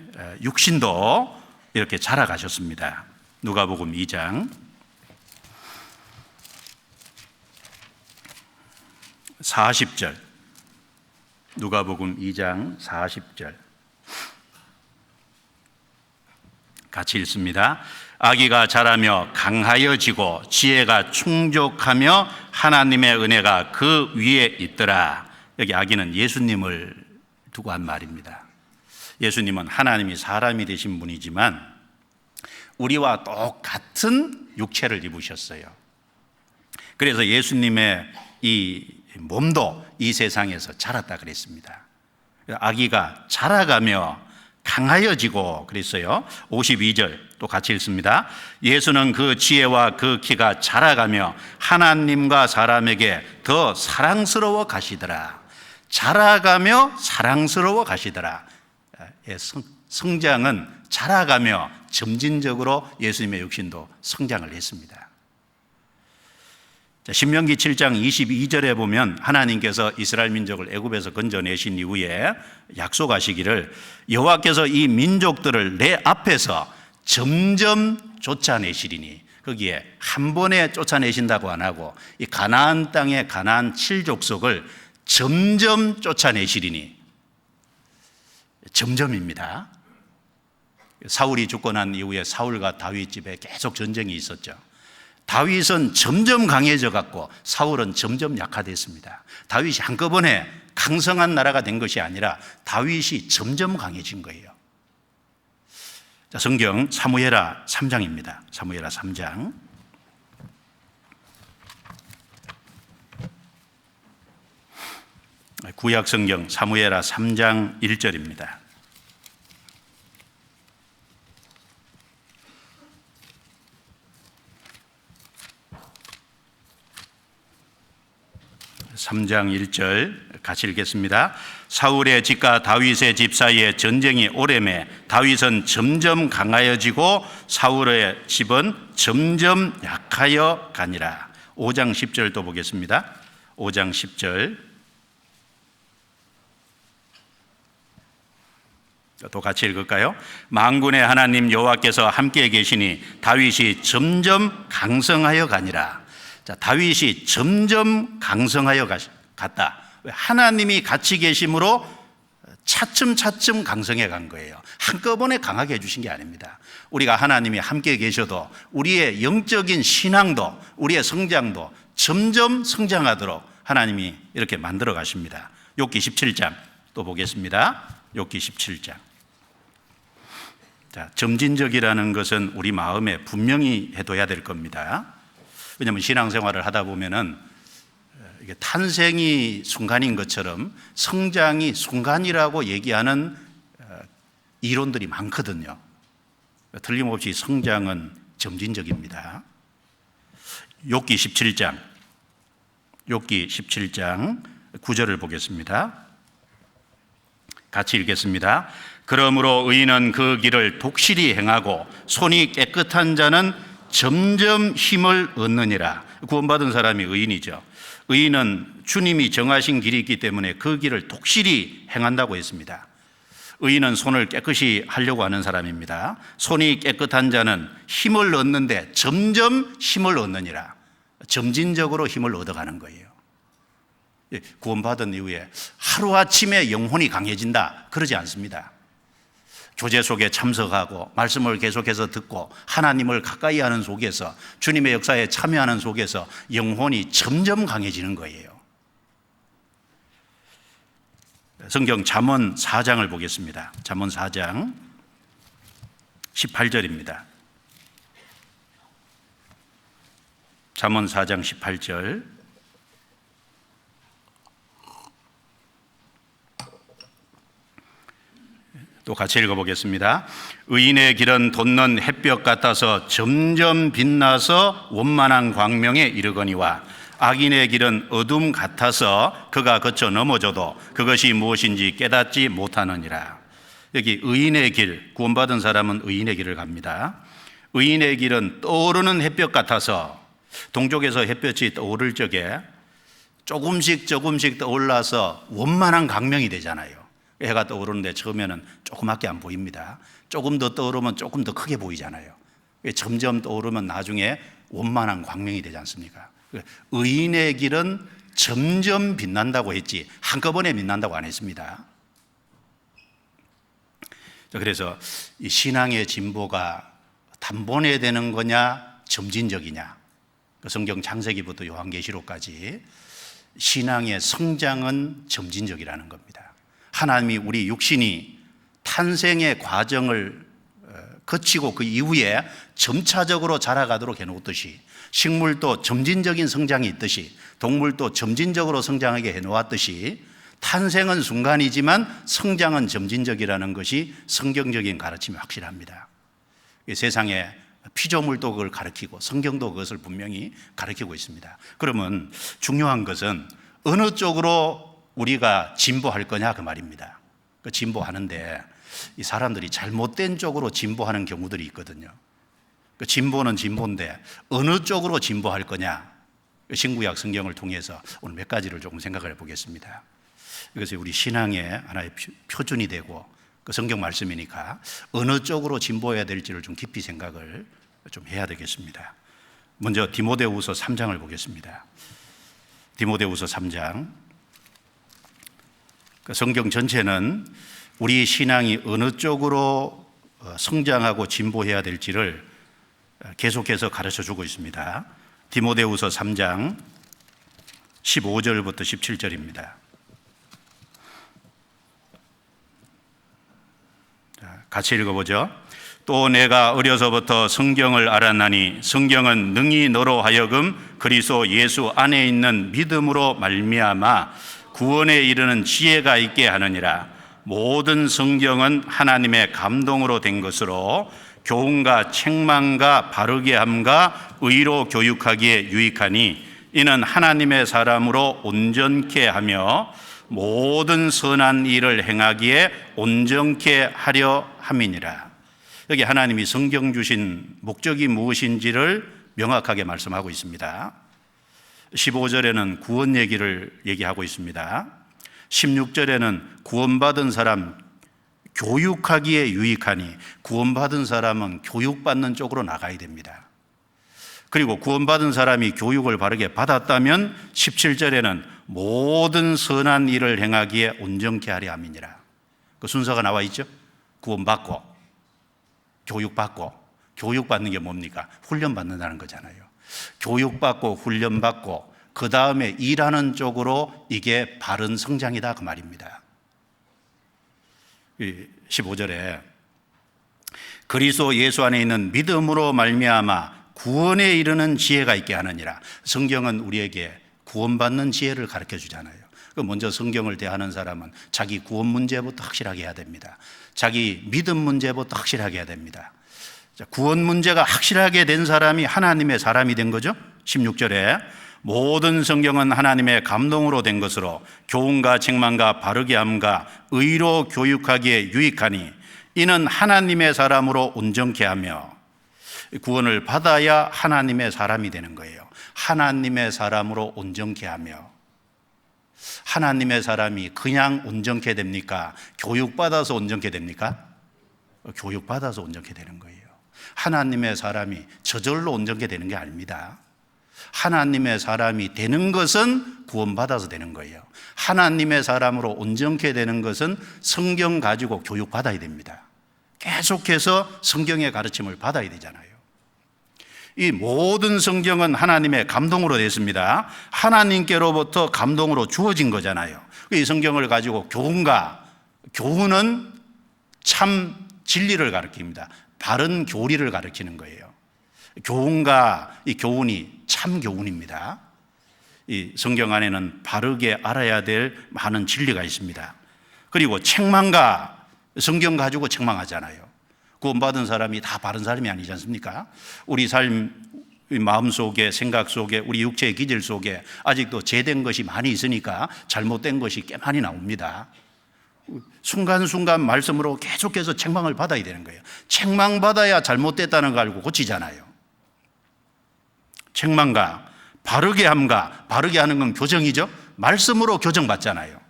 Speaker 1: 육신도 이렇게 자라가셨습니다. 누가복음 2장 40절. 누가복음 2장 40절. 같이 읽습니다. 아기가 자라며 강하여지고 지혜가 충족하며 하나님의 은혜가 그 위에 있더라. 여기 아기는 예수님을 두고 한 말입니다. 예수님은 하나님이 사람이 되신 분이지만 우리와 똑같은 육체를 입으셨어요. 그래서 예수님의 이 몸도 이 세상에서 자랐다 그랬습니다. 아기가 자라가며 강하여지고 그랬어요. 52절 또 같이 읽습니다. 예수는 그 지혜와 그 키가 자라가며 하나님과 사람에게 더 사랑스러워 가시더라. 자라가며 사랑스러워 가시더라. 성장은 자라가며 점진적으로 예수님의 육신도 성장을 했습니다. 신명기 7장 22절에 보면 하나님께서 이스라엘 민족을 애굽에서 건져내신 이후에 약속하시기를 여호와께서 이 민족들을 내 앞에서 점점 쫓아내시리니, 거기에 한 번에 쫓아내신다고 안 하고 이 가나안 땅의 가나안 7족속을 점점 쫓아내시리니, 점점입니다. 사울이 죽고 난 이후에 사울과 다윗 집에 계속 전쟁이 있었죠. 다윗은 점점 강해져 갔고 사울은 점점 약화됐습니다. 다윗이 한꺼번에 강성한 나라가 된 것이 아니라 다윗이 점점 강해진 거예요. 자, 성경 사무엘하 3장입니다. 사무엘하 3장. 구약 성경 사무엘하 3장 1절입니다. (3장 1절) 같이 읽겠습니다. 사울의 집과 다윗의 집 사이에 전쟁이 오래매 다윗은 점점 강하여지고 사울의 집은 점점 약하여 가니라. 5장 10절 또 보겠습니다. 5장 10절 또 같이 읽을까요? 만군의 하나님 여호와께서 함께 계시니 다윗이 점점 강성하여 가니라. 자, 다윗이 점점 강성하여 갔다. 하나님이 같이 계심으로 차츰차츰 강성해 간 거예요. 한꺼번에 강하게 해주신 게 아닙니다. 우리가 하나님이 함께 계셔도 우리의 영적인 신앙도 우리의 성장도 점점 성장하도록 하나님이 이렇게 만들어 가십니다. 욥기 17장 또 보겠습니다. 욥기 17장. 자, 점진적이라는 것은 우리 마음에 분명히 해둬야 될 겁니다. 왜냐하면 신앙생활을 하다 보면은 이게 탄생이 순간인 것처럼 성장이 순간이라고 얘기하는 이론들이 많거든요. 틀림없이 성장은 점진적입니다. 욥기 17장, 욥기 17장 9절을 보겠습니다. 같이 읽겠습니다. 그러므로 의인은 그 길을 독실히 행하고 손이 깨끗한 자는 점점 힘을 얻느니라. 구원받은 사람이 의인이죠. 의인은 주님이 정하신 길이 있기 때문에 그 길을 독실히 행한다고 했습니다. 의인은 손을 깨끗이 하려고 하는 사람입니다. 손이 깨끗한 자는 힘을 얻는데 점점 힘을 얻느니라. 점진적으로 힘을 얻어가는 거예요. 구원받은 이후에 하루아침에 영혼이 강해진다, 그러지 않습니다. 교제 속에 참석하고 말씀을 계속해서 듣고 하나님을 가까이 하는 속에서 주님의 역사에 참여하는 속에서 영혼이 점점 강해지는 거예요. 성경 잠언 4장을 보겠습니다. 잠언 4장 18절입니다. 잠언 4장 18절. 또 같이 읽어보겠습니다. 의인의 길은 돋는 햇볕 같아서 점점 빛나서 원만한 광명에 이르거니와 악인의 길은 어둠 같아서 그가 거쳐 넘어져도 그것이 무엇인지 깨닫지 못하느니라. 여기 의인의 길, 구원받은 사람은 의인의 길을 갑니다. 의인의 길은 떠오르는 햇볕 같아서, 동쪽에서 햇볕이 떠오를 적에 조금씩 떠올라서 원만한 광명이 되잖아요. 해가 떠오르는데 처음에는 조그맣게 안 보입니다. 조금 더 떠오르면 조금 더 크게 보이잖아요. 점점 떠오르면 나중에 원만한 광명이 되지 않습니까? 의인의 길은 점점 빛난다고 했지 한꺼번에 빛난다고 안 했습니다. 그래서 이 신앙의 진보가 단번에 되는 거냐 점진적이냐, 성경 창세기부터 요한계시록까지 신앙의 성장은 점진적이라는 겁니다. 하나님이 우리 육신이 탄생의 과정을 거치고 그 이후에 점차적으로 자라가도록 해놓았듯이, 식물도 점진적인 성장이 있듯이 동물도 점진적으로 성장하게 해놓았듯이 탄생은 순간이지만 성장은 점진적이라는 것이 성경적인 가르침이 확실합니다. 세상에 피조물도 그걸 가르치고 성경도 그것을 분명히 가르치고 있습니다. 그러면 중요한 것은 어느 쪽으로 우리가 진보할 거냐 그 말입니다. 그 진보하는데 이 사람들이 잘못된 쪽으로 진보하는 경우들이 있거든요. 그 진보는 진보인데 어느 쪽으로 진보할 거냐, 신구약 성경을 통해서 오늘 몇 가지를 조금 생각을 해보겠습니다. 이것이 우리 신앙의 하나의 표준이 되고 그 성경 말씀이니까 어느 쪽으로 진보해야 될지를 좀 깊이 생각을 좀 해야 되겠습니다. 먼저 디모데후서 3장을 보겠습니다. 디모데후서 3장. 성경 전체는 우리 신앙이 어느 쪽으로 성장하고 진보해야 될지를 계속해서 가르쳐주고 있습니다. 디모데후서 3장 15절부터 17절입니다. 같이 읽어보죠. 또 내가 어려서부터 성경을 알았나니 성경은 능히 너로 하여금 그리스도 예수 안에 있는 믿음으로 말미암아 구원에 이르는 지혜가 있게 하느니라. 모든 성경은 하나님의 감동으로 된 것으로 교훈과 책망과 바르게 함과 의로 교육하기에 유익하니 이는 하나님의 사람으로 온전케 하며 모든 선한 일을 행하기에 온전케 하려 함이니라. 여기 하나님이 성경 주신 목적이 무엇인지를 명확하게 말씀하고 있습니다. 15절에는 구원 얘기를 얘기하고 있습니다. 16절에는 구원받은 사람 교육하기에 유익하니, 구원받은 사람은 교육받는 쪽으로 나가야 됩니다. 그리고 구원받은 사람이 교육을 바르게 받았다면 17절에는 모든 선한 일을 행하기에 온전케 하려 함이니라. 그 순서가 나와 있죠. 구원받고 교육받고, 교육받는 게 뭡니까? 훈련받는다는 거잖아요. 교육받고 훈련받고 그 다음에 일하는 쪽으로 이게 바른 성장이다 그 말입니다. 15절에 그리스도 예수 안에 있는 믿음으로 말미암아 구원에 이르는 지혜가 있게 하느니라. 성경은 우리에게 구원받는 지혜를 가르쳐 주잖아요. 먼저 성경을 대하는 사람은 자기 구원 문제부터 확실하게 해야 됩니다. 자기 믿음 문제부터 확실하게 해야 됩니다. 구원 문제가 확실하게 된 사람이 하나님의 사람이 된 거죠. 16절에 모든 성경은 하나님의 감동으로 된 것으로 교훈과 책망과 바르게 함과 의로 교육하기에 유익하니 이는 하나님의 사람으로 온전케 하며, 구원을 받아야 하나님의 사람이 되는 거예요. 하나님의 사람으로 온전케 하며, 하나님의 사람이 그냥 온전케 됩니까? 교육받아서 온전케 됩니까? 교육받아서 온전케 되는 거예요. 하나님의 사람이 저절로 온전케 되는 게 아닙니다. 하나님의 사람이 되는 것은 구원받아서 되는 거예요. 하나님의 사람으로 온전케 되는 것은 성경 가지고 교육받아야 됩니다. 계속해서 성경의 가르침을 받아야 되잖아요. 이 모든 성경은 하나님의 감동으로 됐습니다. 하나님께로부터 감동으로 주어진 거잖아요. 이 성경을 가지고 교훈은 참 진리를 가르칩니다. 바른 교리를 가르치는 거예요. 교훈과 이 교훈이 참 교훈입니다. 이 성경 안에는 바르게 알아야 될 많은 진리가 있습니다. 그리고 책망가, 성경 가지고 책망하잖아요. 구원받은 사람이 다 바른 사람이 아니지 않습니까? 우리 삶, 마음 속에, 생각 속에, 우리 육체의 기질 속에 아직도 죄된 것이 많이 있으니까 잘못된 것이 꽤 많이 나옵니다. 순간순간 말씀으로 계속해서 책망을 받아야 되는 거예요. 책망받아야 잘못됐다는 걸 알고 고치잖아요. 책망가, 바르게 함가, 바르게 하는 건 교정이죠. 말씀으로 교정받잖아요.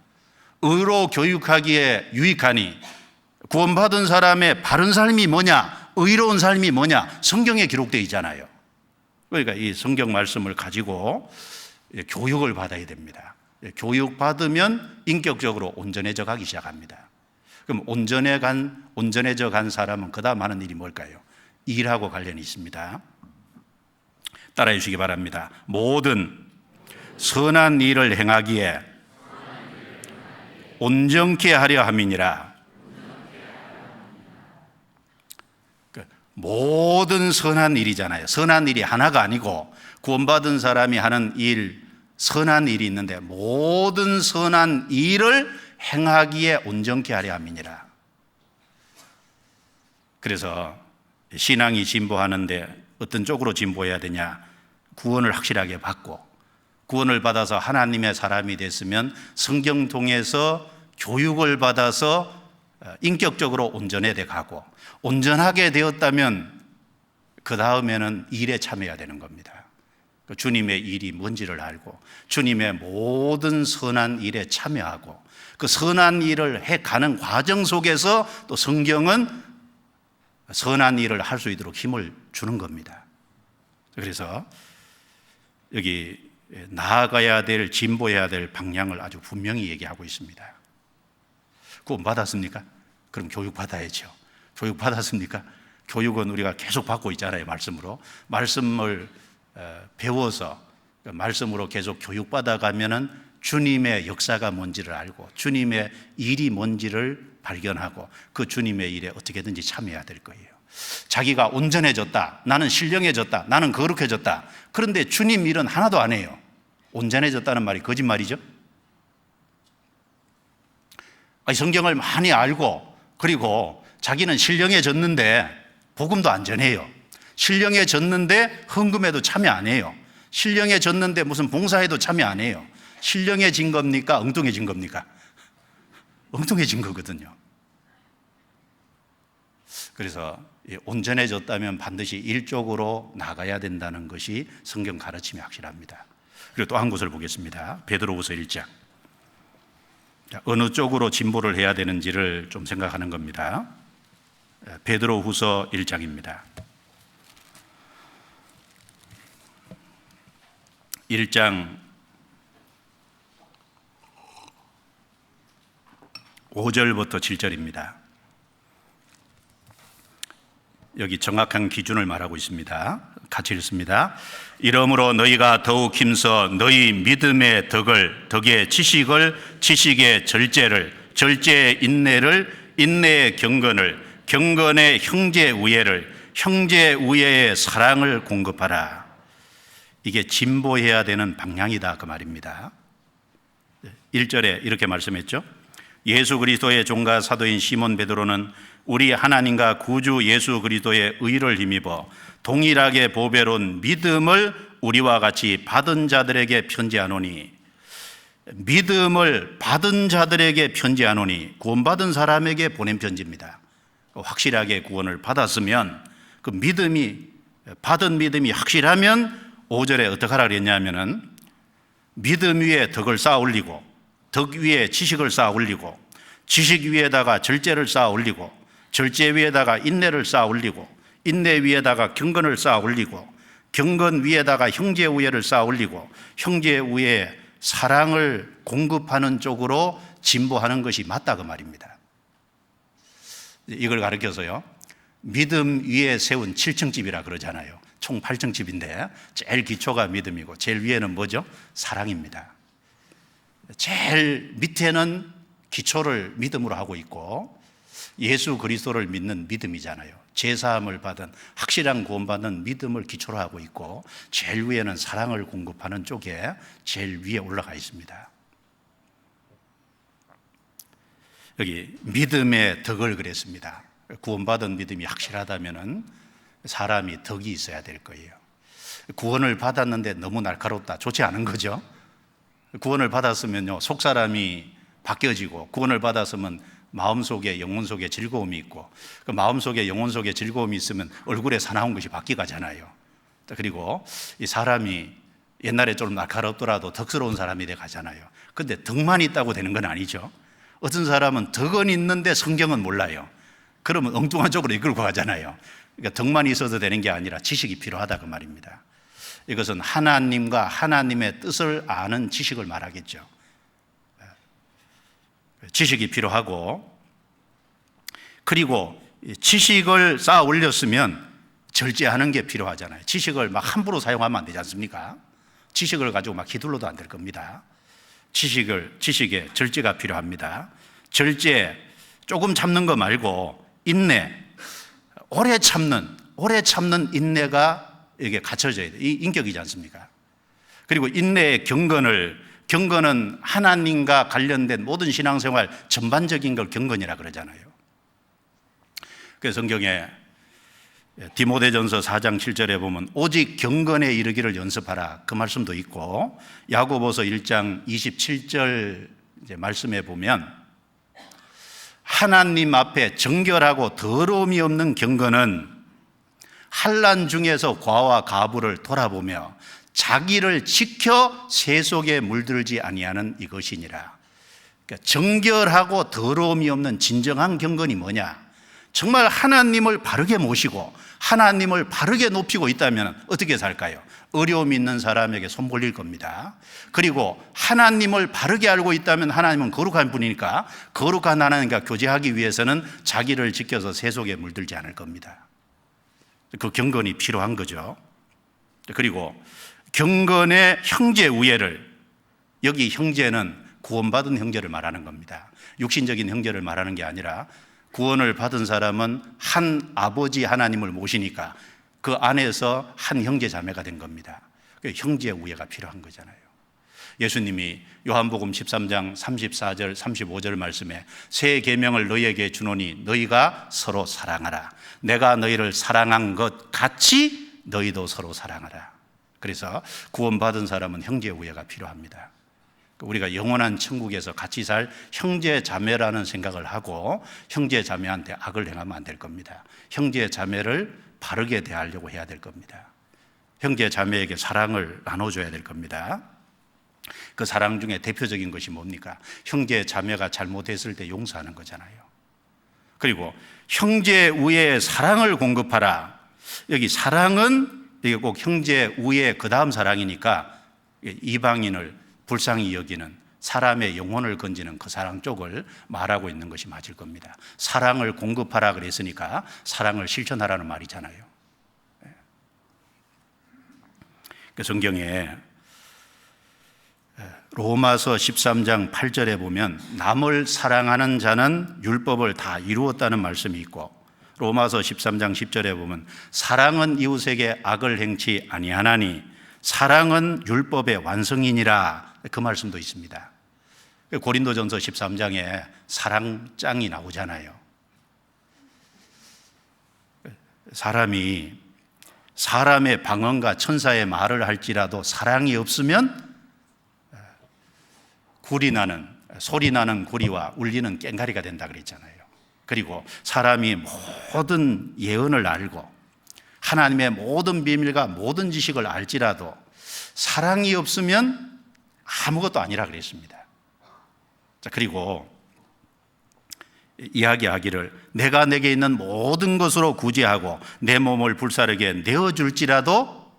Speaker 1: 의로 교육하기에 유익하니, 구원받은 사람의 바른 삶이 뭐냐, 의로운 삶이 뭐냐, 성경에 기록되어 있잖아요. 그러니까 이 성경 말씀을 가지고 교육을 받아야 됩니다. 교육받으면 인격적으로 온전해져 가기 시작합니다. 그럼 온전해져 간 사람은 그 다음 하는 일이 뭘까요? 일하고 관련이 있습니다. 따라해 주시기 바랍니다. 모든 선한 일을 행하기에 온전케 하려 함이니라. 모든 선한 일이잖아요. 선한 일이 하나가 아니고 구원받은 사람이 하는 일, 선한 일이 있는데 모든 선한 일을 행하기에 온전케 하려 함이니라. 그래서 신앙이 진보하는데 어떤 쪽으로 진보해야 되냐? 구원을 확실하게 받고, 구원을 받아서 하나님의 사람이 됐으면 성경 통해서 교육을 받아서 인격적으로 온전해 가고, 온전하게 되었다면 그 다음에는 일에 참여해야 되는 겁니다. 주님의 일이 뭔지를 알고 주님의 모든 선한 일에 참여하고 그 선한 일을 해가는 과정 속에서 또 성경은 선한 일을 할 수 있도록 힘을 주는 겁니다. 그래서 여기 나아가야 될, 진보해야 될 방향을 아주 분명히 얘기하고 있습니다. 구원 받았습니까? 그럼 교육 받아야죠. 교육 받았습니까? 교육은 우리가 계속 받고 있잖아요. 말씀으로. 말씀을 배워서 말씀으로 계속 교육받아 가면은 주님의 역사가 뭔지를 알고 주님의 일이 뭔지를 발견하고 그 주님의 일에 어떻게든지 참여해야 될 거예요. 자기가 온전해졌다, 나는 신령해졌다, 나는 거룩해졌다. 그런데 주님 일은 하나도 안 해요. 온전해졌다는 말이 거짓말이죠. 성경을 많이 알고 그리고 자기는 신령해졌는데 복음도 안 전해요. 신령해졌는데 헌금에도 참여 안 해요. 신령해졌는데 무슨 봉사에도 참여 안 해요. 신령해진 겁니까? 엉뚱해진 겁니까? 엉뚱해진 거거든요. 그래서 온전해졌다면 반드시 일적으로 나가야 된다는 것이 성경 가르침이 확실합니다. 그리고 또 한 곳을 보겠습니다. 베드로후서 1장. 어느 쪽으로 진보를 해야 되는지를 좀 생각하는 겁니다. 베드로후서 1장입니다. 1장 5절부터 7절입니다. 여기 정확한 기준을 말하고 있습니다. 같이 읽습니다. 이러므로 너희가 더욱 힘써 너희 믿음의 덕의 지식을, 지식의 절제를, 절제의 인내를, 인내의 경건을, 경건의 형제 우애를, 형제 우애의 사랑을 공급하라. 이게 진보해야 되는 방향이다 그 말입니다. 1절에 이렇게 말씀했죠. 예수 그리스도의 종과 사도인 시몬 베드로는 우리 하나님과 구주 예수 그리스도의 의를 힘입어 동일하게 보배로운 믿음을 우리와 같이 받은 자들에게 편지하노니, 믿음을 받은 자들에게 편지하노니, 구원받은 사람에게 보낸 편지입니다. 확실하게 구원을 받았으면 그 믿음이, 받은 믿음이 확실하면 5절에 어떻게 하라 그랬냐면은 믿음 위에 덕을 쌓아 올리고, 덕 위에 지식을 쌓아 올리고, 지식 위에다가 절제를 쌓아 올리고, 절제 위에다가 인내를 쌓아 올리고, 인내 위에다가 경건을 쌓아 올리고, 경건 위에다가 형제 우애를 쌓아 올리고, 형제 우애에 사랑을 공급하는 쪽으로 진보하는 것이 맞다 그 말입니다. 이걸 가르쳐서요, 믿음 위에 세운 7층 집이라 그러잖아요. 총 8층 집인데 제일 기초가 믿음이고 제일 위에는 뭐죠? 사랑입니다. 제일 밑에는 기초를 믿음으로 하고 있고 예수 그리스도를 믿는 믿음이잖아요. 제사함을 받은 확실한 구원받는 믿음을 기초로 하고 있고, 제일 위에는 사랑을 공급하는 쪽에 제일 위에 올라가 있습니다. 여기 믿음의 덕을 그랬습니다. 구원받은 믿음이 확실하다면 사람이 덕이 있어야 될 거예요. 구원을 받았는데 너무 날카롭다, 좋지 않은 거죠. 구원을 받았으면요, 속사람이 바뀌어지고, 구원을 받았으면 마음속에 영혼 속에 즐거움이 있고, 그 마음속에 영혼 속에 즐거움이 있으면 얼굴에 사나운 것이 바뀌가잖아요. 그리고 이 사람이 옛날에 좀 날카롭더라도 덕스러운 사람이 돼 가잖아요. 근데 덕만 있다고 되는 건 아니죠. 어떤 사람은 덕은 있는데 성경은 몰라요. 그러면 엉뚱한 쪽으로 이끌고 가잖아요. 그러니까 덕만 있어도 되는 게 아니라 지식이 필요하다 그 말입니다. 이것은 하나님과 하나님의 뜻을 아는 지식을 말하겠죠. 지식이 필요하고, 그리고 지식을 쌓아 올렸으면 절제하는 게 필요하잖아요. 지식을 막 함부로 사용하면 안 되지 않습니까? 지식을 가지고 막 휘둘러도 안 될 겁니다. 지식에 절제가 필요합니다. 절제, 조금 참는 거 말고 인내, 오래 참는 인내가 이게 갖춰져야 돼요. 이 인격이지 않습니까? 그리고 인내의 경건은 하나님과 관련된 모든 신앙생활 전반적인 걸 경건이라 그러잖아요. 그래서 성경에 디모데전서 4장 7절에 보면 오직 경건에 이르기를 연습하라, 그 말씀도 있고, 야고보서 1장 27절 말씀에 보면 하나님 앞에 정결하고 더러움이 없는 경건은 환난 중에서 과와 가부를 돌아보며 자기를 지켜 세속에 물들지 아니하는 이것이니라. 그러니까 정결하고 더러움이 없는 진정한 경건이 뭐냐? 정말 하나님을 바르게 모시고 하나님을 바르게 높이고 있다면 어떻게 살까요? 어려움이 있는 사람에게 손 벌릴 겁니다. 그리고 하나님을 바르게 알고 있다면 하나님은 거룩한 분이니까 거룩한 하나님과 교제하기 위해서는 자기를 지켜서 세속에 물들지 않을 겁니다. 그 경건이 필요한 거죠. 그리고 경건의 형제 우애를, 여기 형제는 구원받은 형제를 말하는 겁니다. 육신적인 형제를 말하는 게 아니라 구원을 받은 사람은 한 아버지 하나님을 모시니까 그 안에서 한 형제 자매가 된 겁니다. 형제 우애가 필요한 거잖아요. 예수님이 요한복음 13장 34절 35절 말씀에 새 계명을 너희에게 주노니 너희가 서로 사랑하라. 내가 너희를 사랑한 것 같이 너희도 서로 사랑하라. 그래서 구원받은 사람은 형제 우애가 필요합니다. 우리가 영원한 천국에서 같이 살 형제 자매라는 생각을 하고 형제 자매한테 악을 행하면 안 될 겁니다. 형제 자매를 바르게 대하려고 해야 될 겁니다. 형제 자매에게 사랑을 나눠줘야 될 겁니다. 그 사랑 중에 대표적인 것이 뭡니까? 형제 자매가 잘못했을 때 용서하는 거잖아요. 그리고 형제 우애에 사랑을 공급하라. 여기 사랑은 이게 꼭 형제 우애 그 다음 사랑이니까 이방인을 불쌍히 여기는, 사람의 영혼을 건지는 그 사랑 쪽을 말하고 있는 것이 맞을 겁니다. 사랑을 공급하라 그랬으니까 사랑을 실천하라는 말이잖아요. 그 성경에 로마서 13장 8절에 보면 남을 사랑하는 자는 율법을 다 이루었다는 말씀이 있고, 로마서 13장 10절에 보면 사랑은 이웃에게 악을 행치 아니하나니 사랑은 율법의 완성이니라, 그 말씀도 있습니다. 고린도전서 13장에 사랑장이 나오잖아요. 사람이 사람의 방언과 천사의 말을 할지라도 사랑이 없으면 소리 나는 구리와 울리는 꽹과리가 된다 그랬잖아요. 그리고 사람이 모든 예언을 알고 하나님의 모든 비밀과 모든 지식을 알지라도 사랑이 없으면 아무것도 아니라 그랬습니다. 자, 그리고 이야기하기를 내가 내게 있는 모든 것으로 구제하고 내 몸을 불사르게 내어줄지라도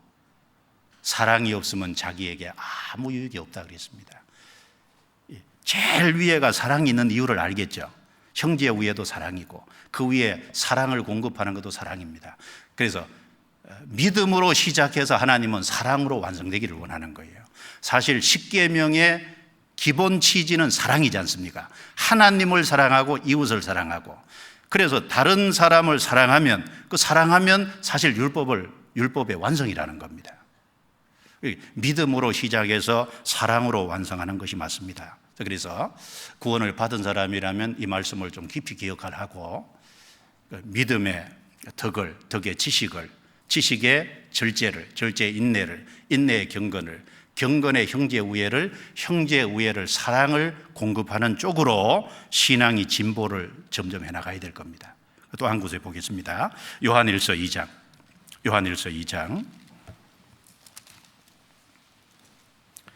Speaker 1: 사랑이 없으면 자기에게 아무 유익이 없다 그랬습니다. 제일 위에가 사랑이 있는 이유를 알겠죠. 형제 위에도 사랑이고 그 위에 사랑을 공급하는 것도 사랑입니다. 그래서 믿음으로 시작해서 하나님은 사랑으로 완성되기를 원하는 거예요. 사실 10계명의 기본 취지는 사랑이지 않습니까? 하나님을 사랑하고 이웃을 사랑하고, 그래서 다른 사람을 사랑하면 그 사랑하면 사실 율법의 완성이라는 겁니다. 믿음으로 시작해서 사랑으로 완성하는 것이 맞습니다. 그래서 구원을 받은 사람이라면 이 말씀을 좀 깊이 기억하고, 믿음의 덕의 지식을, 지식의 절제를, 절제의 인내를, 인내의 경건을, 경건의 형제 우애를, 형제 우애를, 사랑을 공급하는 쪽으로 신앙이 진보를 점점 해나가야 될 겁니다. 또 한 구절 보겠습니다. 요한일서 2장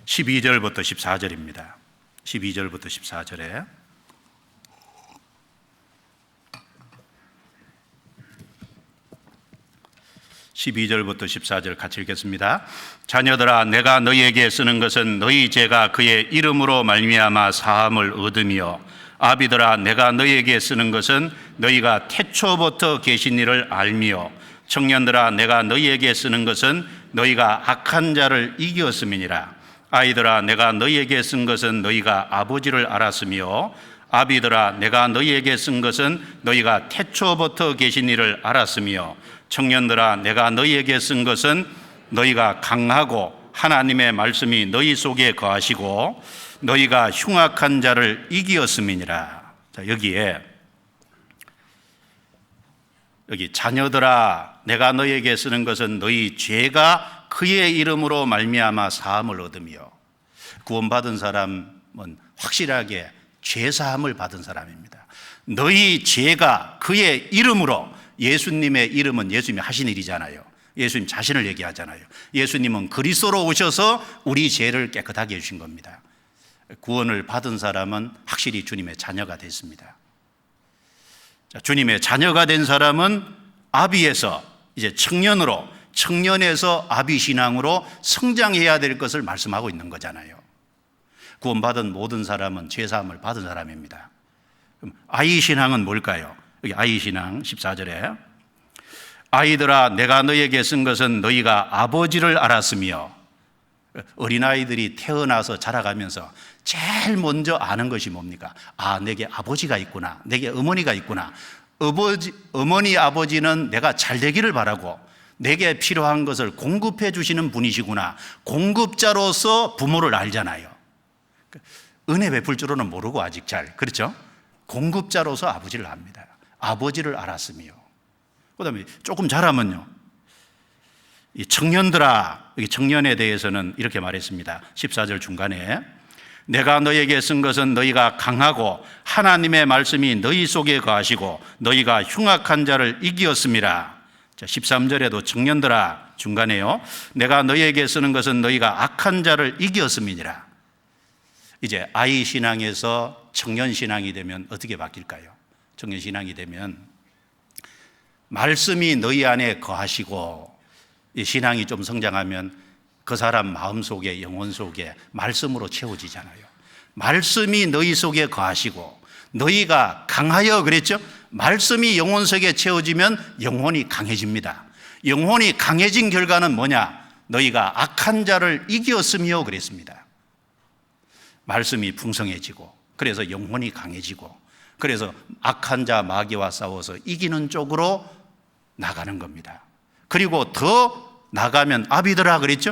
Speaker 1: 12절부터 14절입니다. 12절부터 14절에 같이 읽겠습니다. 자녀들아, 내가 너희에게 쓰는 것은 너희 죄가 그의 이름으로 말미암아 사함을 얻으며, 아비들아, 내가 너희에게 쓰는 것은 너희가 태초부터 계신 이를 알며, 청년들아, 내가 너희에게 쓰는 것은 너희가 악한 자를 이겼음이니라. 아이들아, 내가 너희에게 쓴 것은 너희가 아버지를 알았으며, 아비들아, 내가 너희에게 쓴 것은 너희가 태초부터 계신 이를 알았으며, 청년들아, 내가 너희에게 쓴 것은 너희가 강하고 하나님의 말씀이 너희 속에 거하시고 너희가 흉악한 자를 이기었음이니라. 자, 여기 자녀들아, 내가 너희에게 쓰는 것은 너희 죄가 그의 이름으로 말미암아 사함을 얻으며, 구원받은 사람은 확실하게 죄 사함을 받은 사람입니다. 너희 죄가 그의 이름으로, 예수님의 이름은 예수님이 하신 일이잖아요. 예수님 자신을 얘기하잖아요. 예수님은 그리스도로 오셔서 우리 죄를 깨끗하게 해주신 겁니다. 구원을 받은 사람은 확실히 주님의 자녀가 됐습니다. 자, 주님의 자녀가 된 사람은 아비에서 이제 청년에서 아비 신앙으로 성장해야 될 것을 말씀하고 있는 거잖아요. 구원받은 모든 사람은 죄사함을 받은 사람입니다. 그럼 아이 신앙은 뭘까요? 여기 아이 신앙 14절에 아이들아, 내가 너희에게 쓴 것은 너희가 아버지를 알았으며, 어린아이들이 태어나서 자라가면서 제일 먼저 아는 것이 뭡니까? 아, 내게 아버지가 있구나, 내게 어머니가 있구나. 어머니 아버지는 내가 잘 되기를 바라고 내게 필요한 것을 공급해 주시는 분이시구나. 공급자로서 부모를 알잖아요. 은혜 베풀 줄은 모르고 아직 잘, 그렇죠? 공급자로서 아버지를 압니다. 아버지를 알았으며, 그 다음에 조금 자라면요, 이 청년들아, 여기 청년에 대해서는 이렇게 말했습니다. 14절 중간에 내가 너희에게 쓴 것은 너희가 강하고 하나님의 말씀이 너희 속에 거하시고 너희가 흉악한 자를 이기었음이라. 자, 13절에도 청년들아 중간에요, 내가 너희에게 쓰는 것은 너희가 악한 자를 이기었음이니라. 이제 아이 신앙에서 청년 신앙이 되면 어떻게 바뀔까요? 청년 신앙이 되면 말씀이 너희 안에 거하시고, 이 신앙이 좀 성장하면 그 사람 마음 속에, 영혼 속에 말씀으로 채워지잖아요. 말씀이 너희 속에 거하시고 너희가 강하여, 그랬죠? 말씀이 영혼 속에 채워지면 영혼이 강해집니다. 영혼이 강해진 결과는 뭐냐? 너희가 악한 자를 이겼으며 그랬습니다. 말씀이 풍성해지고, 그래서 영혼이 강해지고, 그래서 악한 자 마귀와 싸워서 이기는 쪽으로 나가는 겁니다. 그리고 더 나가면 아비들아 그랬죠?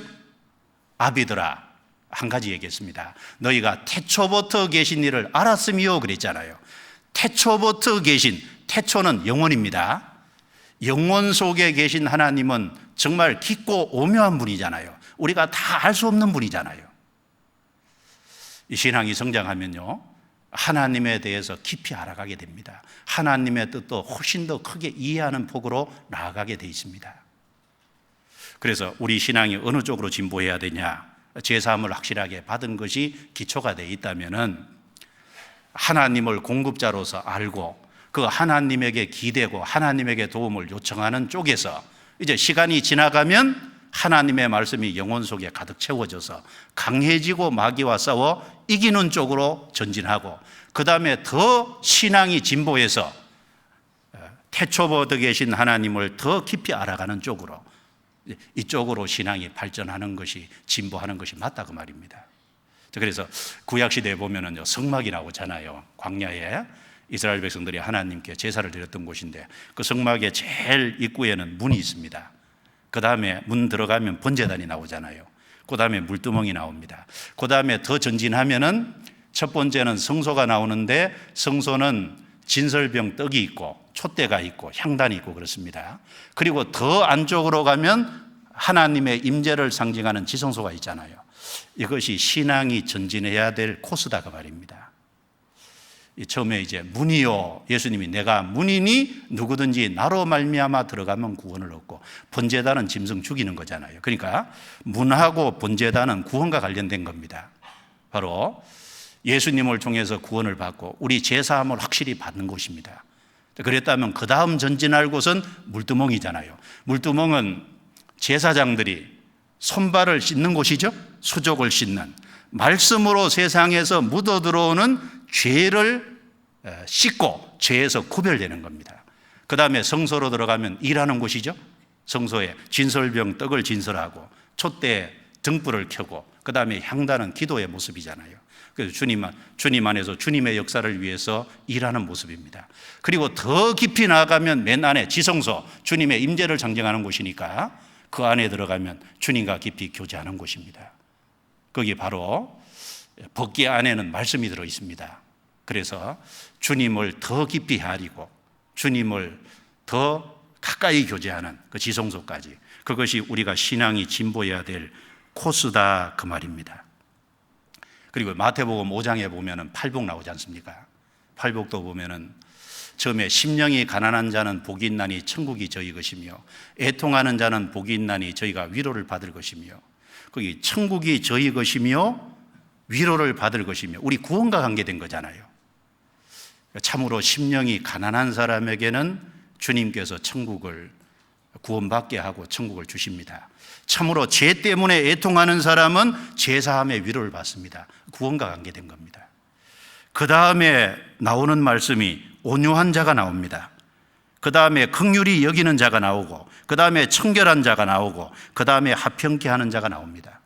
Speaker 1: 아비들아, 한 가지 얘기했습니다. 너희가 태초부터 계신 이를 알았으며 그랬잖아요. 태초부터 계신, 태초는 영혼입니다. 영혼 속에 계신 하나님은 정말 깊고 오묘한 분이잖아요. 우리가 다 알 수 없는 분이잖아요. 이 신앙이 성장하면요, 하나님에 대해서 깊이 알아가게 됩니다. 하나님의 뜻도 훨씬 더 크게 이해하는 폭으로 나아가게 되어 있습니다. 그래서 우리 신앙이 어느 쪽으로 진보해야 되냐? 제사함을 확실하게 받은 것이 기초가 되어 있다면은 하나님을 공급자로서 알고 그 하나님에게 기대고 하나님에게 도움을 요청하는 쪽에서 이제 시간이 지나가면 하나님의 말씀이 영혼 속에 가득 채워져서 강해지고 마귀와 싸워 이기는 쪽으로 전진하고, 그 다음에 더 신앙이 진보해서 태초부터 계신 하나님을 더 깊이 알아가는 쪽으로, 이쪽으로 신앙이 발전하는 것이, 진보하는 것이 맞다 그 말입니다. 그래서 구약시대에 보면은 성막이 나오잖아요. 광야에 이스라엘 백성들이 하나님께 제사를 드렸던 곳인데 그 성막의 제일 입구에는 문이 있습니다. 그 다음에 문 들어가면 번제단이 나오잖아요. 그 다음에 물두멍이 나옵니다. 그 다음에 더 전진하면은 첫 번째는 성소가 나오는데 성소는 진설병 떡이 있고 촛대가 있고 향단이 있고 그렇습니다. 그리고 더 안쪽으로 가면 하나님의 임재를 상징하는 지성소가 있잖아요. 이것이 신앙이 전진해야 될 코스다 그 말입니다. 처음에 이제 문이요, 예수님이 내가 문이니 누구든지 나로 말미암아 들어가면 구원을 얻고, 번제단은 짐승 죽이는 거잖아요. 그러니까 문하고 번제단은 구원과 관련된 겁니다. 바로 예수님을 통해서 구원을 받고 우리 제사함을 확실히 받는 곳입니다. 그랬다면 그 다음 전진할 곳은 물두멍이잖아요. 물두멍은 제사장들이 손발을 씻는 곳이죠. 수족을 씻는, 말씀으로 세상에서 묻어 들어오는 죄를 씻고 죄에서 구별되는 겁니다. 그 다음에 성소로 들어가면 일하는 곳이죠. 성소에 진설병 떡을 진설하고 촛대에 등불을 켜고, 그 다음에 향단은 기도의 모습이잖아요. 그래서 주님 안에서 주님의 역사를 위해서 일하는 모습입니다. 그리고 더 깊이 나아가면 맨 안에 지성소, 주님의 임재를 상징하는 곳이니까 그 안에 들어가면 주님과 깊이 교제하는 곳입니다. 거기 바로 법궤 안에는 말씀이 들어 있습니다. 그래서 주님을 더 깊이 헤아리고 주님을 더 가까이 교제하는 그 지성소까지, 그것이 우리가 신앙이 진보해야 될 코스다 그 말입니다. 그리고 마태복음 5장에 보면은 팔복 나오지 않습니까? 팔복도 보면은 처음에 심령이 가난한 자는 복이 있나니 천국이 저희 것이며, 애통하는 자는 복이 있나니 저희가 위로를 받을 것이며, 거기 천국이 저희 것이며 위로를 받을 것이며, 우리 구원과 관계된 거잖아요. 참으로 심령이 가난한 사람에게는 주님께서 천국을 구원받게 하고 천국을 주십니다. 참으로 죄 때문에 애통하는 사람은 죄사함의 위로를 받습니다. 구원과 관계된 겁니다. 그 다음에 나오는 말씀이 온유한 자가 나옵니다. 그 다음에 긍휼히 여기는 자가 나오고, 그 다음에 청결한 자가 나오고, 그 다음에 합평케 하는 자가 나옵니다.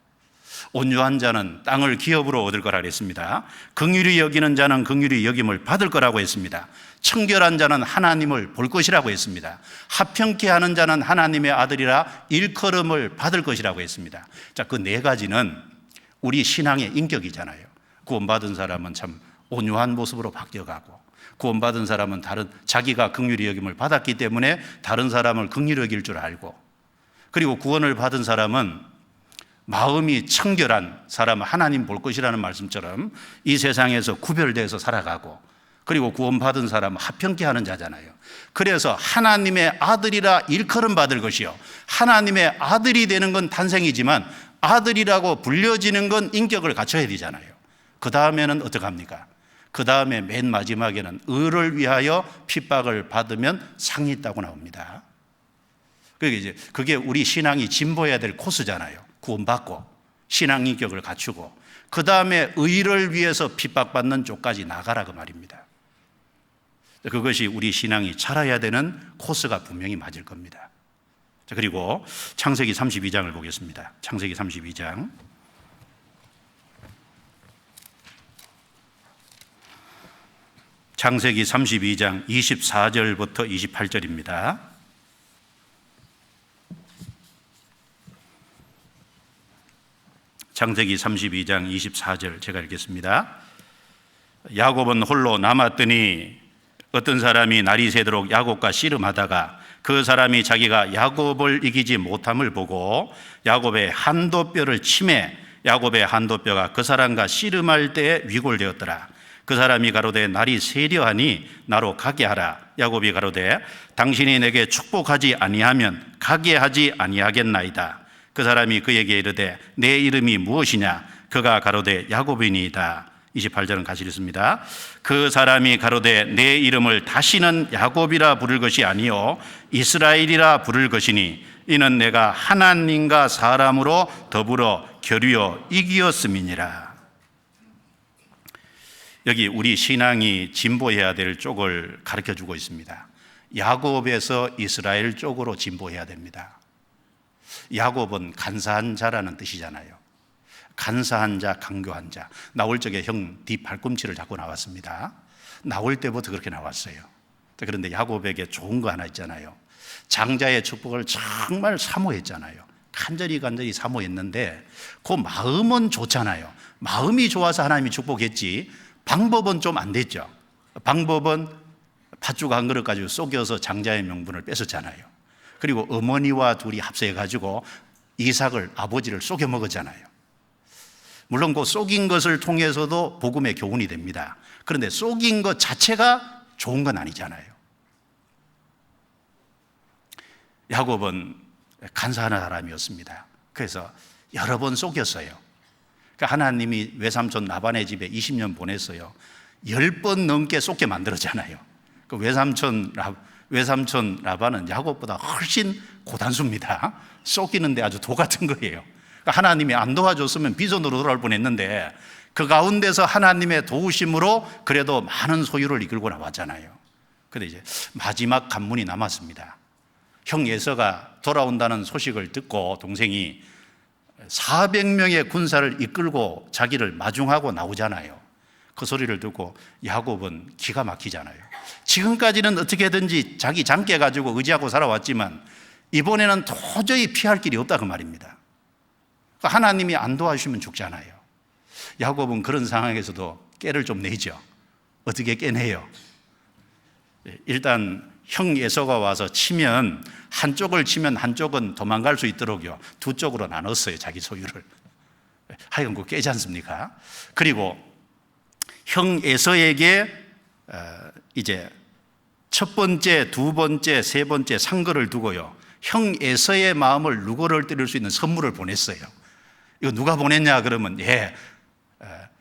Speaker 1: 온유한 자는 땅을 기업으로 얻을 거라 그랬습니다. 긍휼히 여기는 자는 긍휼히 여김을 받을 거라고 했습니다. 청결한 자는 하나님을 볼 것이라고 했습니다. 합평케 하는 자는 하나님의 아들이라 일컬음을 받을 것이라고 했습니다. 자, 그 네 가지는 우리 신앙의 인격이잖아요. 구원받은 사람은 참 온유한 모습으로 바뀌어가고, 구원받은 사람은 자기가 긍휼히 여김을 받았기 때문에 다른 사람을 긍휼히 여길 줄 알고, 그리고 구원을 받은 사람은 마음이 청결한 사람은 하나님 볼 것이라는 말씀처럼 이 세상에서 구별돼서 살아가고, 그리고 구원받은 사람은 합평케 하는 자잖아요. 그래서 하나님의 아들이라 일컬음 받을 것이요, 하나님의 아들이 되는 건 탄생이지만 아들이라고 불려지는 건 인격을 갖춰야 되잖아요. 그 다음에는 어떡합니까? 그 다음에 맨 마지막에는 의를 위하여 핍박을 받으면 상이 있다고 나옵니다. 그게 우리 신앙이 진보해야 될 코스잖아요. 구원받고 신앙 인격을 갖추고 그 다음에 의를 위해서 핍박받는 쪽까지 나가라 그 말입니다. 그것이 우리 신앙이 자라야 되는 코스가 분명히 맞을 겁니다. 자, 그리고 창세기 32장을 보겠습니다. 창세기 32장. 창세기 32장 24절부터 28절입니다. 창세기 32장 24절 제가 읽겠습니다. 야곱은 홀로 남았더니 어떤 사람이 날이 새도록 야곱과 씨름하다가 그 사람이 자기가 야곱을 이기지 못함을 보고 야곱의 한도뼈를 치매 야곱의 한도뼈가 그 사람과 씨름할 때에 위골되었더라. 그 사람이 가로되 날이 세려하니 나로 가게 하라. 야곱이 가로되 당신이 내게 축복하지 아니하면 가게 하지 아니하겠나이다. 그 사람이 그에게 이르되 내 이름이 무엇이냐? 그가 가로되 야곱이니이다. 28절은 같이 읽습니다. 그 사람이 가로되 내 이름을 다시는 야곱이라 부를 것이 아니요 이스라엘이라 부를 것이니 이는 내가 하나님과 사람으로 더불어 겨루어 이기었음이니라. 여기 우리 신앙이 진보해야 될 쪽을 가르쳐주고 있습니다. 야곱에서 이스라엘 쪽으로 진보해야 됩니다. 야곱은 간사한 자라는 뜻이잖아요. 간사한 자, 강교한 자. 나올 적에 형 뒤 발꿈치를 잡고 나왔습니다. 나올 때부터 그렇게 나왔어요. 그런데 야곱에게 좋은 거 하나 있잖아요. 장자의 축복을 정말 사모했잖아요. 간절히 사모했는데 그 마음은 좋잖아요. 마음이 좋아서 하나님이 축복했지 방법은 좀 안 됐죠. 방법은 팥죽 한 그릇 가지고 속여서 장자의 명분을 뺏었잖아요. 그리고 어머니와 둘이 합세해가지고 이삭을, 아버지를 속여 먹었잖아요. 물론 그 속인 것을 통해서도 복음의 교훈이 됩니다. 그런데 속인 것 자체가 좋은 건 아니잖아요. 야곱은 간사한 사람이었습니다. 그래서 여러 번 속였어요. 그러니까 하나님이 외삼촌 라반의 집에 20년 보냈어요. 10번 넘게 속게 만들었잖아요. 그 외삼촌 라반은 야곱보다 훨씬 고단수입니다. 속이는데 아주 도 같은 거예요. 그러니까 하나님이 안 도와줬으면 비전으로 돌아올 뻔했는데 그 가운데서 하나님의 도우심으로 그래도 많은 소유를 이끌고 나왔잖아요. 그런데 이제 마지막 관문이 남았습니다. 형 에서가 돌아온다는 소식을 듣고 동생이 400명의 군사를 이끌고 자기를 마중하고 나오잖아요. 그 소리를 듣고 야곱은 기가 막히잖아요. 지금까지는 어떻게든지 자기 장깨 가지고 의지하고 살아왔지만 이번에는 도저히 피할 길이 없다 그 말입니다. 하나님이 안 도와주시면 죽잖아요. 야곱은 그런 상황에서도 깨를 좀 내죠. 어떻게 깨내요? 일단 형 에서가 와서 치면 한쪽을 치면 한쪽은 도망갈 수 있도록요. 두 쪽으로 나눴어요. 자기 소유를. 하여간 그거 깨지 않습니까? 그리고 형 에서에게 이제 첫 번째, 두 번째, 세 번째 상거를 두고요. 형 에서의 마음을 누구를 때릴 수 있는 선물을 보냈어요. 이거 누가 보냈냐 그러면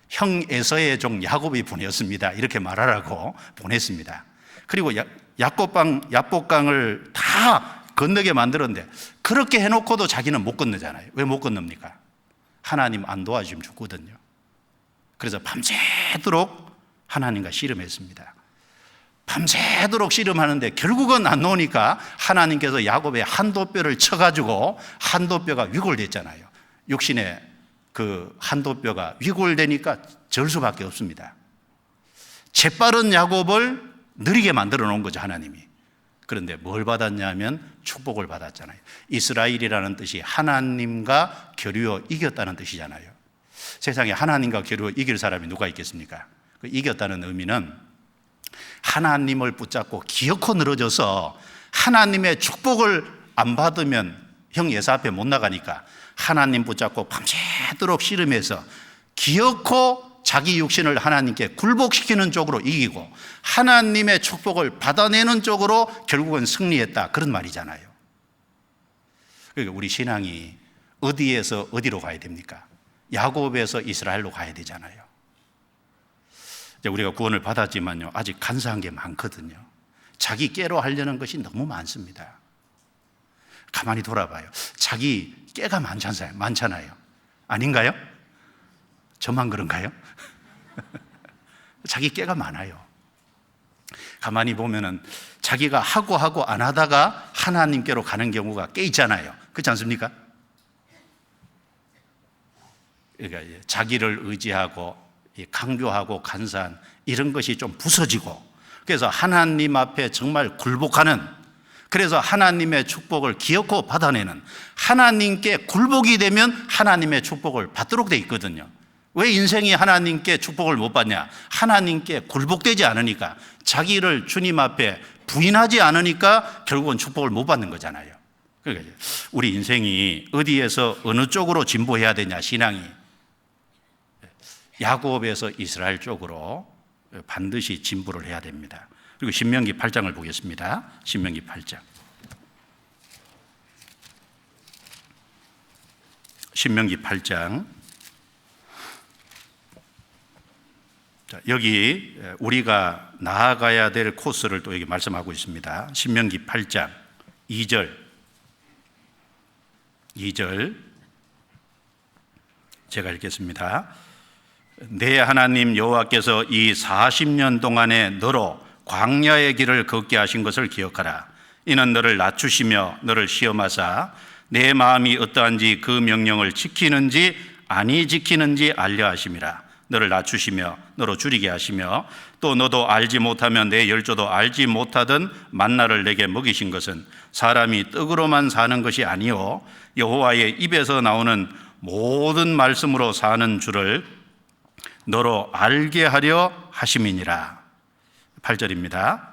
Speaker 1: 형 에서의 종 야곱이 보냈습니다. 이렇게 말하라고 보냈습니다. 그리고 야복강을 다 건너게 만들었는데 그렇게 해놓고도 자기는 못 건너잖아요. 왜 못 건넙니까? 하나님 안 도와주시면 죽거든요. 그래서 밤새도록 하나님과 씨름했습니다. 밤새도록 씨름하는데 결국은 안 나오니까 하나님께서 야곱의 한도뼈를 쳐가지고 한도뼈가 위골됐잖아요. 육신의 그 한도뼈가 위골되니까 절 수밖에 없습니다. 재빠른 야곱을 느리게 만들어 놓은 거죠, 하나님이. 그런데 뭘 받았냐면 축복을 받았잖아요. 이스라엘이라는 뜻이 하나님과 겨루어 이겼다는 뜻이잖아요. 세상에 하나님과 겨루어 이길 사람이 누가 있겠습니까? 그 이겼다는 의미는 하나님을 붙잡고 기어코 늘어져서 하나님의 축복을 안 받으면 형 예사 앞에 못 나가니까 하나님 붙잡고 밤새도록 씨름해서 기어코 자기 육신을 하나님께 굴복시키는 쪽으로 이기고 하나님의 축복을 받아내는 쪽으로 결국은 승리했다. 그런 말이잖아요. 그러니까 우리 신앙이 어디에서 어디로 가야 됩니까? 야곱에서 이스라엘로 가야 되잖아요. 우리가 구원을 받았지만요, 아직 간사한 게 많거든요. 자기 깨로 하려는 것이 너무 많습니다. 가만히 돌아봐요. 자기 깨가 많잖아요. 아닌가요? 저만 그런가요? 자기 깨가 많아요. 가만히 보면은 자기가 하고 안 하다가 하나님께로 가는 경우가 꽤 있잖아요. 그렇지 않습니까? 그러니까 자기를 의지하고 강조하고 간사한 이런 것이 좀 부서지고 그래서 하나님 앞에 정말 굴복하는, 그래서 하나님의 축복을 기어코 받아내는, 하나님께 굴복이 되면 하나님의 축복을 받도록 돼 있거든요. 왜 인생이 하나님께 축복을 못 받냐? 하나님께 굴복되지 않으니까, 자기를 주님 앞에 부인하지 않으니까 결국은 축복을 못 받는 거잖아요. 그러니까 우리 인생이 어디에서 어느 쪽으로 진보해야 되냐, 신앙이 야곱에서 이스라엘 쪽으로 반드시 진보를 해야 됩니다. 그리고 신명기 8장을 보겠습니다. 신명기 8장. 신명기 8장. 자, 여기 우리가 나아가야 될 코스를 또 여기 말씀하고 있습니다. 신명기 8장 2절. 제가 읽겠습니다. 내 하나님 여호와께서 이 40년 동안에 너로 광야의 길을 걷게 하신 것을 기억하라. 이는 너를 낮추시며 너를 시험하사 내 마음이 어떠한지 그 명령을 지키는지 아니 지키는지 알려 하심이라. 너를 낮추시며 너로 줄이게 하시며 또 너도 알지 못하면 내 열조도 알지 못하던 만나를 내게 먹이신 것은 사람이 떡으로만 사는 것이 아니요 여호와의 입에서 나오는 모든 말씀으로 사는 줄을 너로 알게 하려 하심이니라. 8절입니다.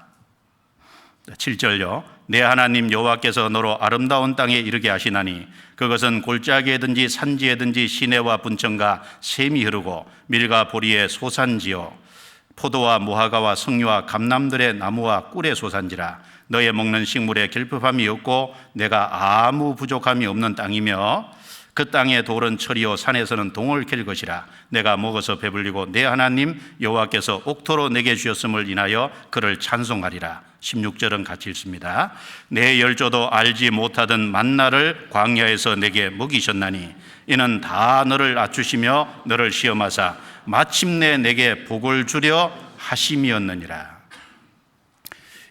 Speaker 1: 7절요. 내 하나님 여호와께서 너로 아름다운 땅에 이르게 하시나니 그것은 골짜기에든지 산지에든지 시내와 분천과 샘이 흐르고 밀과 보리의 소산지요 포도와 무화과와 석류와 감람들의 나무와 꿀의 소산지라. 너의 먹는 식물에 결핍함이 없고 내가 아무 부족함이 없는 땅이며 그 땅의 돌은 철이요 산에서는 동을 캘 것이라. 내가 먹어서 배불리고 내 하나님 여호와께서 옥토로 내게 주셨음을 인하여 그를 찬송하리라. 16절은 같이 읽습니다. 내 열조도 알지 못하던 만나를 광야에서 내게 먹이셨나니 이는 다 너를 낮추시며 너를 시험하사 마침내 내게 복을 주려 하심이었느니라.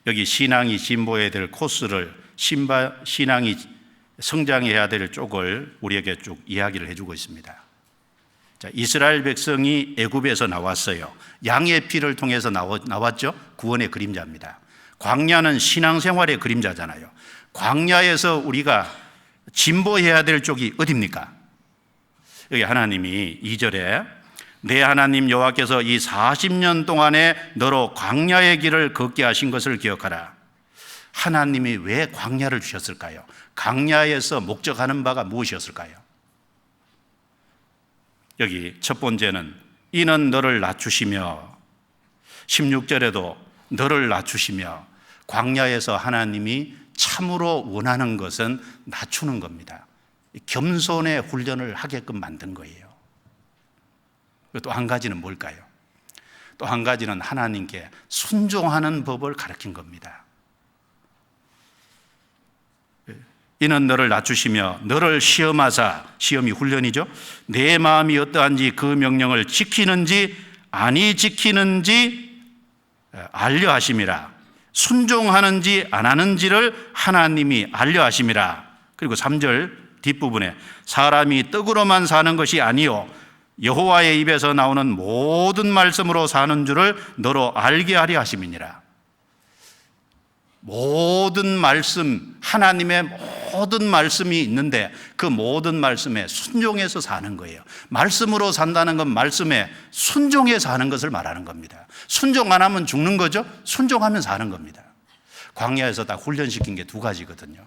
Speaker 1: 여기 신앙이 진보해야 될 코스를 신앙이 성장해야 될 쪽을 우리에게 쭉 이야기를 해주고 있습니다. 자, 이스라엘 백성이 애굽에서 나왔어요. 양의 피를 통해서 나왔죠. 구원의 그림자입니다. 광야는 신앙생활의 그림자잖아요. 광야에서 우리가 진보해야 될 쪽이 어디입니까? 여기 하나님이 2절에 내 하나님 여호와께서 이 40년 동안에 너로 광야의 길을 걷게 하신 것을 기억하라. 하나님이 왜 광야를 주셨을까요? 광야에서 목적하는 바가 무엇이었을까요? 여기 첫 번째는 이는 너를 낮추시며 16절에도 너를 낮추시며 광야에서 하나님이 참으로 원하는 것은 낮추는 겁니다. 겸손의 훈련을 하게끔 만든 거예요. 또 한 가지는 뭘까요? 또 한 가지는 하나님께 순종하는 법을 가르친 겁니다. 이는 너를 낮추시며 너를 시험하사, 시험이 훈련이죠. 내 마음이 어떠한지 그 명령을 지키는지 아니 지키는지 알려 하심이라. 순종하는지 안 하는지를 하나님이 알려 하심이라. 그리고 3절 뒷부분에 사람이 떡으로만 사는 것이 아니요 여호와의 입에서 나오는 모든 말씀으로 사는 줄을 너로 알게 하려 하심이니라. 모든 말씀, 하나님의 모든 말씀이 있는데 그 모든 말씀에 순종해서 사는 거예요. 말씀으로 산다는 건 말씀에 순종해서 사는 것을 말하는 겁니다. 순종 안 하면 죽는 거죠. 순종하면 사는 겁니다. 광야에서 다 훈련시킨 게 두 가지거든요.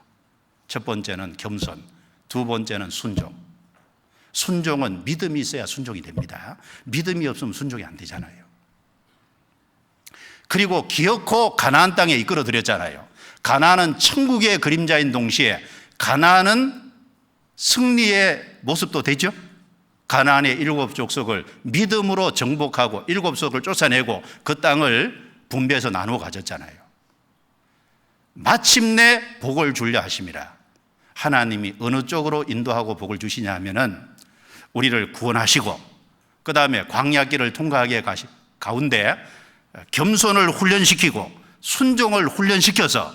Speaker 1: 첫 번째는 겸손, 두 번째는 순종. 순종은 믿음이 있어야 순종이 됩니다. 믿음이 없으면 순종이 안 되잖아요. 그리고 기어코 가나안 땅에 이끌어 드렸잖아요. 가나안은 천국의 그림자인 동시에 가나안은 승리의 모습도 되죠. 가나안의 7 족속을 믿음으로 정복하고 7 족속을 쫓아내고 그 땅을 분배해서 나누어 가졌잖아요. 마침내 복을 주려 하심이라. 하나님이 어느 쪽으로 인도하고 복을 주시냐 하면은 우리를 구원하시고 그 다음에 광야길을 통과하게 가운데 겸손을 훈련시키고 순종을 훈련시켜서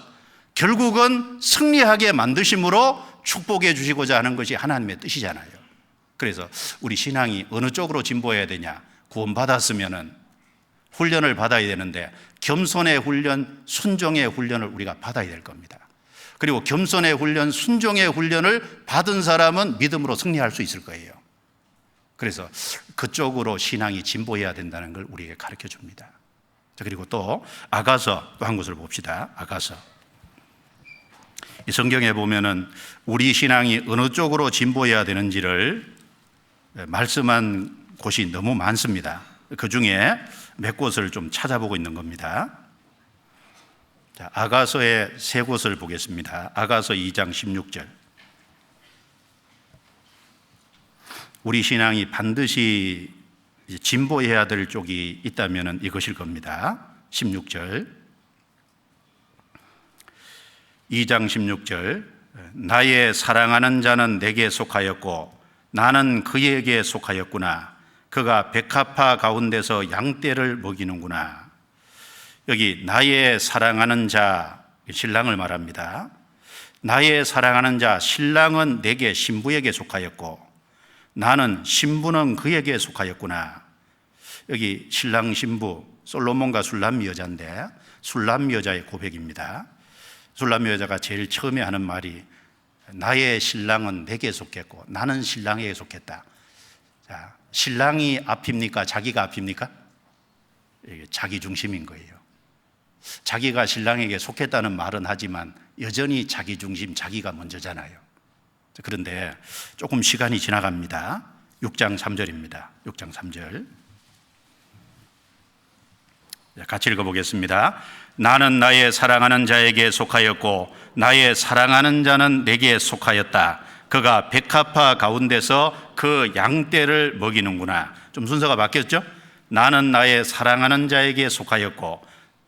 Speaker 1: 결국은 승리하게 만드심으로 축복해 주시고자 하는 것이 하나님의 뜻이잖아요. 그래서 우리 신앙이 어느 쪽으로 진보해야 되냐? 구원받았으면은 훈련을 받아야 되는데 겸손의 훈련, 순종의 훈련을 우리가 받아야 될 겁니다. 그리고 겸손의 훈련, 순종의 훈련을 받은 사람은 믿음으로 승리할 수 있을 거예요. 그래서 그쪽으로 신앙이 진보해야 된다는 걸 우리에게 가르쳐 줍니다. 자, 그리고 또 아가서 또 한 곳을 봅시다. 아가서. 이 성경에 보면은 우리 신앙이 어느 쪽으로 진보해야 되는지를 말씀한 곳이 너무 많습니다. 그 중에 몇 곳을 좀 찾아보고 있는 겁니다. 자, 아가서의 3곳을 보겠습니다. 아가서 2장 16절. 우리 신앙이 반드시 진보해야 될 쪽이 있다면 이것일 겁니다. 16절. 2장 16절. 나의 사랑하는 자는 내게 속하였고 나는 그에게 속하였구나. 그가 백합화 가운데서 양떼를 먹이는구나. 여기 나의 사랑하는 자, 신랑을 말합니다. 나의 사랑하는 자, 신랑은 내게 신부에게 속하였고 나는 신부는 그에게 속하였구나. 여기 신랑 신부 솔로몬과 술람 여자인데 술람 여자의 고백입니다. 술람 여자가 제일 처음에 하는 말이 나의 신랑은 내게 속했고 나는 신랑에게 속했다. 자, 신랑이 앞입니까? 자기가 앞입니까? 이게 자기 중심인 거예요. 자기가 신랑에게 속했다는 말은 하지만 여전히 자기 중심, 자기가 먼저잖아요. 그런데 조금 시간이 지나갑니다. 6장 3절입니다. 6장 3절. 같이 읽어보겠습니다. 나는 나의 사랑하는 자에게 속하였고 나의 사랑하는 자는 내게 속하였다. 그가 백합화 가운데서 그 양떼를 먹이는구나. 좀 순서가 바뀌었죠? 나는 나의 사랑하는 자에게 속하였고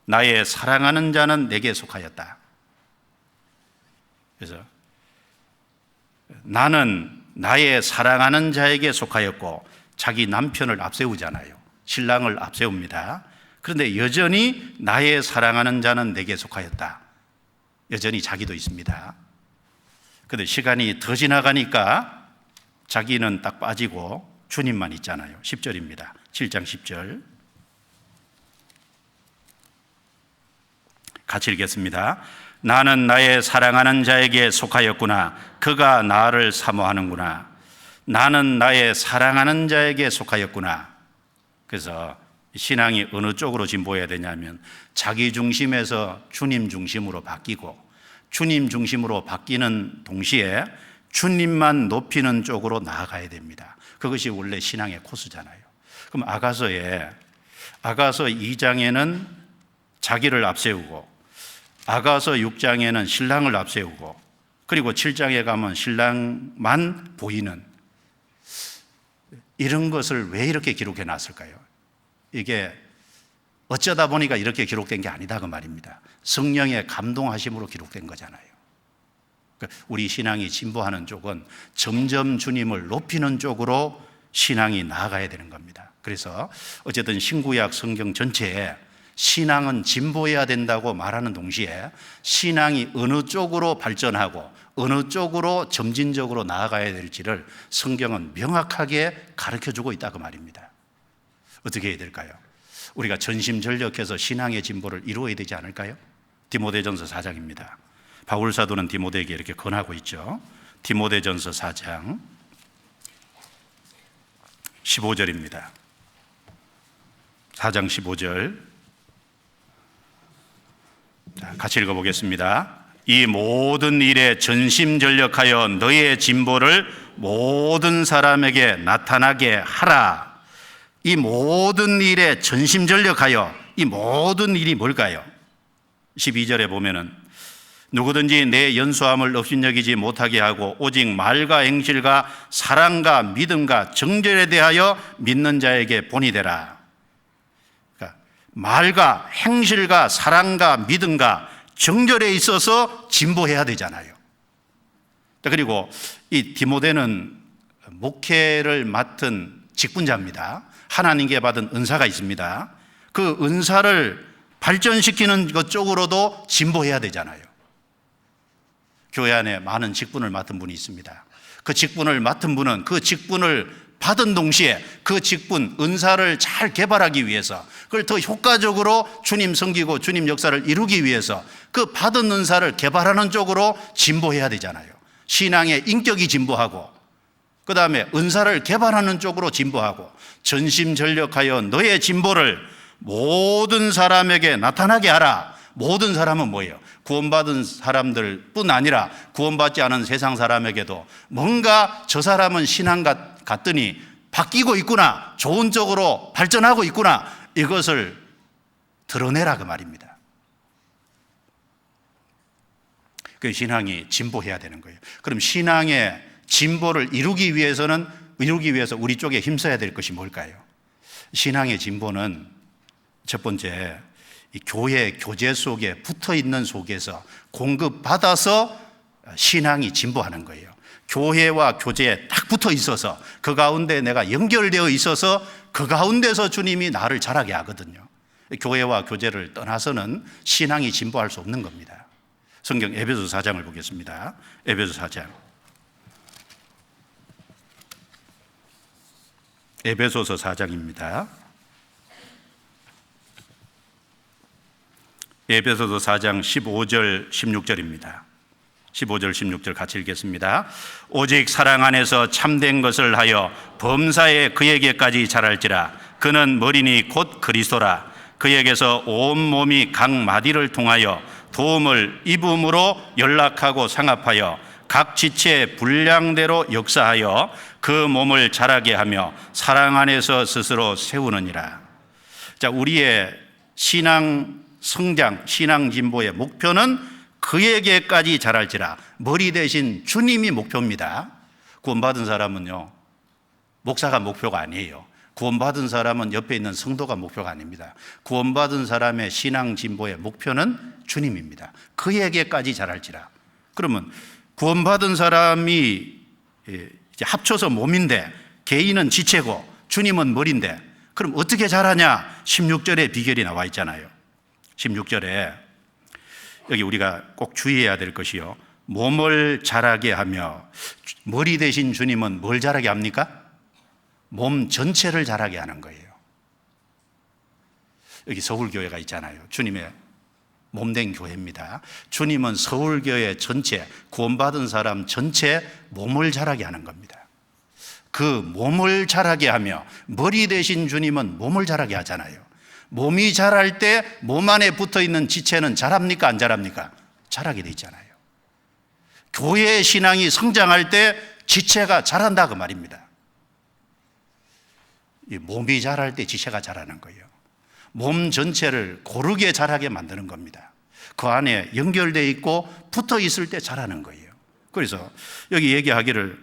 Speaker 1: 나의 사랑하는 자는 내게 속하였다. 그래서 나는 나의 사랑하는 자에게 속하였고 자기 남편을 앞세우잖아요. 신랑을 앞세웁니다. 그런데 여전히 나의 사랑하는 자는 내게 속하였다. 여전히 자기도 있습니다. 그런데 시간이 더 지나가니까 자기는 딱 빠지고 주님만 있잖아요. 10절입니다. 7장 10절. 같이 읽겠습니다. 나는 나의 사랑하는 자에게 속하였구나. 그가 나를 사모하는구나. 나는 나의 사랑하는 자에게 속하였구나. 그래서 신앙이 어느 쪽으로 진보해야 되냐면 자기 중심에서 주님 중심으로 바뀌고 주님 중심으로 바뀌는 동시에 주님만 높이는 쪽으로 나아가야 됩니다. 그것이 원래 신앙의 코스잖아요. 그럼 아가서 2장에는 자기를 앞세우고 아가서 6장에는 신랑을 앞세우고 그리고 7장에 가면 신랑만 보이는 이런 것을 왜 이렇게 기록해 놨을까요? 이게 어쩌다 보니까 이렇게 기록된 게 아니다 그 말입니다. 성령의 감동하심으로 기록된 거잖아요. 우리 신앙이 진보하는 쪽은 점점 주님을 높이는 쪽으로 신앙이 나아가야 되는 겁니다. 그래서 어쨌든 신구약 성경 전체에 신앙은 진보해야 된다고 말하는 동시에 신앙이 어느 쪽으로 발전하고 어느 쪽으로 점진적으로 나아가야 될지를 성경은 명확하게 가르쳐주고 있다 그 말입니다. 어떻게 해야 될까요? 우리가 전심전력해서 신앙의 진보를 이루어야 되지 않을까요? 디모데전서 4장입니다. 바울 사도는 디모데에게 이렇게 권하고 있죠. 디모데전서 4장 15절입니다. 4장 15절. 자, 같이 읽어보겠습니다. 이 모든 일에 전심전력하여 너의 진보를 모든 사람에게 나타나게 하라. 이 모든 일에 전심전력하여, 이 모든 일이 뭘까요? 12절에 보면은 누구든지 내 연소함을 업신여기지 못하게 하고 오직 말과 행실과 사랑과 믿음과 정절에 대하여 믿는 자에게 본이 되라. 그러니까 말과 행실과 사랑과 믿음과 정절에 있어서 진보해야 되잖아요. 그리고 이 디모데는 목회를 맡은 직분자입니다. 하나님께 받은 은사가 있습니다. 그 은사를 발전시키는 것 쪽으로도 진보해야 되잖아요. 교회 안에 많은 직분을 맡은 분이 있습니다. 그 직분을 맡은 분은 그 직분을 받은 동시에 그 직분, 은사를 잘 개발하기 위해서 그걸 더 효과적으로 주님 섬기고 주님 역사를 이루기 위해서 그 받은 은사를 개발하는 쪽으로 진보해야 되잖아요. 신앙의 인격이 진보하고 그 다음에 은사를 개발하는 쪽으로 진보하고 전심전력하여 너의 진보를 모든 사람에게 나타나게 하라. 모든 사람은 뭐예요? 구원받은 사람들 뿐 아니라 구원받지 않은 세상 사람에게도 뭔가 저 사람은 신앙 같더니 바뀌고 있구나, 좋은 쪽으로 발전하고 있구나, 이것을 드러내라 그 말입니다. 그 신앙이 진보해야 되는 거예요. 그럼 신앙의 진보를 이루기 위해서 우리 쪽에 힘써야 될 것이 뭘까요? 신앙의 진보는 첫 번째, 이 교회 교제 속에 붙어 있는 속에서 공급받아서 신앙이 진보하는 거예요. 교회와 교제에 딱 붙어 있어서 그 가운데 내가 연결되어 있어서 그 가운데서 주님이 나를 자라게 하거든요. 교회와 교제를 떠나서는 신앙이 진보할 수 없는 겁니다. 성경 에베소 4장을 보겠습니다. 에베소 4장 에베소서 4장입니다. 에베소서 4장 15절 16절입니다. 15절 16절 같이 읽겠습니다. 오직 사랑 안에서 참된 것을 하여 범사에 그에게까지 자랄지라. 그는 머리니 곧 그리스도라. 그에게서 온 몸이 각 마디를 통하여 도움을 입음으로 연락하고 상합하여 각 지체 분량대로 역사하여 그 몸을 자라게 하며 사랑 안에서 스스로 세우느니라. 자, 우리의 신앙 성장, 신앙 진보의 목표는 그에게까지 자랄지라. 머리 대신 주님이 목표입니다. 구원받은 사람은요, 목사가 목표가 아니에요. 구원받은 사람은 옆에 있는 성도가 목표가 아닙니다. 구원받은 사람의 신앙 진보의 목표는 주님입니다. 그에게까지 자랄지라. 그러면 구원받은 사람이 이제 합쳐서 몸인데 개인은 지체고 주님은 머리인데 그럼 어떻게 자라냐? 16절에 비결이 나와 있잖아요. 16절에 여기 우리가 꼭 주의해야 될 것이요, 몸을 자라게 하며, 머리 대신 주님은 뭘 자라게 합니까? 몸 전체를 자라게 하는 거예요. 여기 서울교회가 있잖아요. 주님의 몸된 교회입니다. 주님은 서울교회 전체, 구원받은 사람 전체 몸을 자라게 하는 겁니다. 그 몸을 자라게 하며, 머리 대신 주님은 몸을 자라게 하잖아요. 몸이 자랄 때 몸 안에 붙어 있는 지체는 자랍니까? 안 자랍니까? 자라게 돼 있잖아요. 교회의 신앙이 성장할 때 지체가 자란다 그 말입니다. 이 몸이 자랄 때 지체가 자라는 거예요. 몸 전체를 고르게 자라게 만드는 겁니다. 그 안에 연결되어 있고 붙어 있을 때 자라는 거예요. 그래서 여기 얘기하기를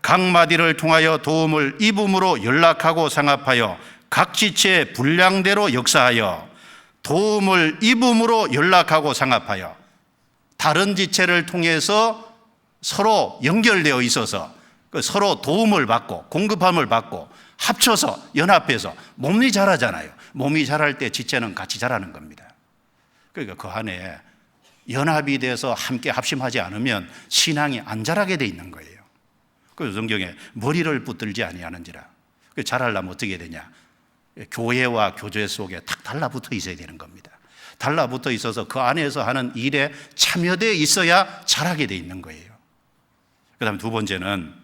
Speaker 1: 각 마디를 통하여 도움을 입음으로 연락하고 상합하여 각 지체 분량대로 역사하여, 도움을 입음으로 연락하고 상합하여, 다른 지체를 통해서 서로 연결되어 있어서 서로 도움을 받고 공급함을 받고 합쳐서 연합해서 몸이 자라잖아요. 몸이 자랄 때 지체는 같이 자라는 겁니다. 그러니까 그 안에 연합이 돼서 함께 합심하지 않으면 신앙이 안 자라게 돼 있는 거예요. 그래서 성경에 머리를 붙들지 아니하는지라. 자라려면 어떻게 해야 되냐? 교회와 교제 속에 탁 달라붙어 있어야 되는 겁니다. 달라붙어 있어서 그 안에서 하는 일에 참여되어 있어야 자라게 돼 있는 거예요. 그 다음 두 번째는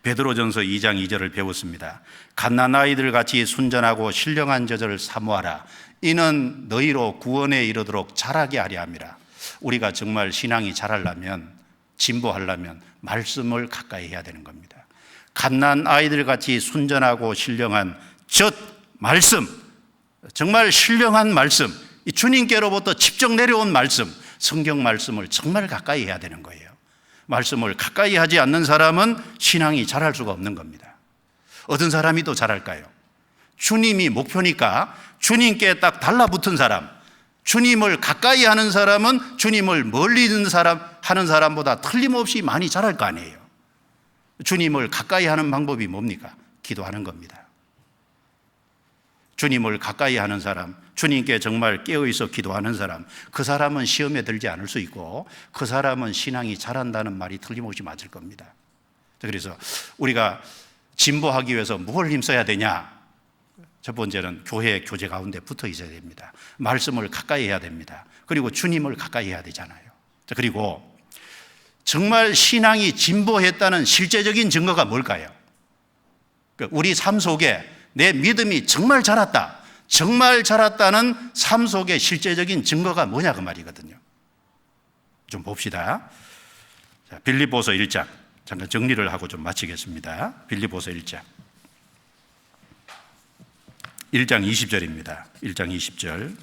Speaker 1: 베드로전서 2장 2절을 배웠습니다. 갓난아이들 같이 순전하고 신령한 저절을 사모하라. 이는 너희로 구원에 이르도록 자라게 하려 함이라. 우리가 정말 신앙이 자라려면, 진보하려면 말씀을 가까이 해야 되는 겁니다. 갓난아이들 같이 순전하고 신령한 젖 말씀, 정말 신령한 말씀, 이 주님께로부터 직접 내려온 말씀, 성경 말씀을 정말 가까이 해야 되는 거예요. 말씀을 가까이 하지 않는 사람은 신앙이 자랄 수가 없는 겁니다. 어떤 사람이 또 자랄까요? 주님이 목표니까 주님께 딱 달라붙은 사람, 주님을 가까이 하는 사람은 주님을 멀리 있는 사람 하는 사람보다 틀림없이 많이 자랄 거 아니에요. 주님을 가까이 하는 방법이 뭡니까? 기도하는 겁니다. 주님을 가까이 하는 사람, 주님께 정말 깨어있어 기도하는 사람, 그 사람은 시험에 들지 않을 수 있고 그 사람은 신앙이 자란다는 말이 틀림없이 맞을 겁니다. 그래서 우리가 진보하기 위해서 뭘 힘써야 되냐? 첫 번째는 교회 교제 가운데 붙어 있어야 됩니다. 말씀을 가까이 해야 됩니다. 그리고 주님을 가까이 해야 되잖아요. 그리고 정말 신앙이 진보했다는 실제적인 증거가 뭘까요? 우리 삶 속에 내 믿음이 정말 자랐다, 정말 자랐다는 삶 속의 실제적인 증거가 뭐냐 그 말이거든요. 좀 봅시다. 자, 빌립보서 1장 잠깐 정리를 하고 좀 마치겠습니다. 빌립보서 1장 20절입니다. 1장 20절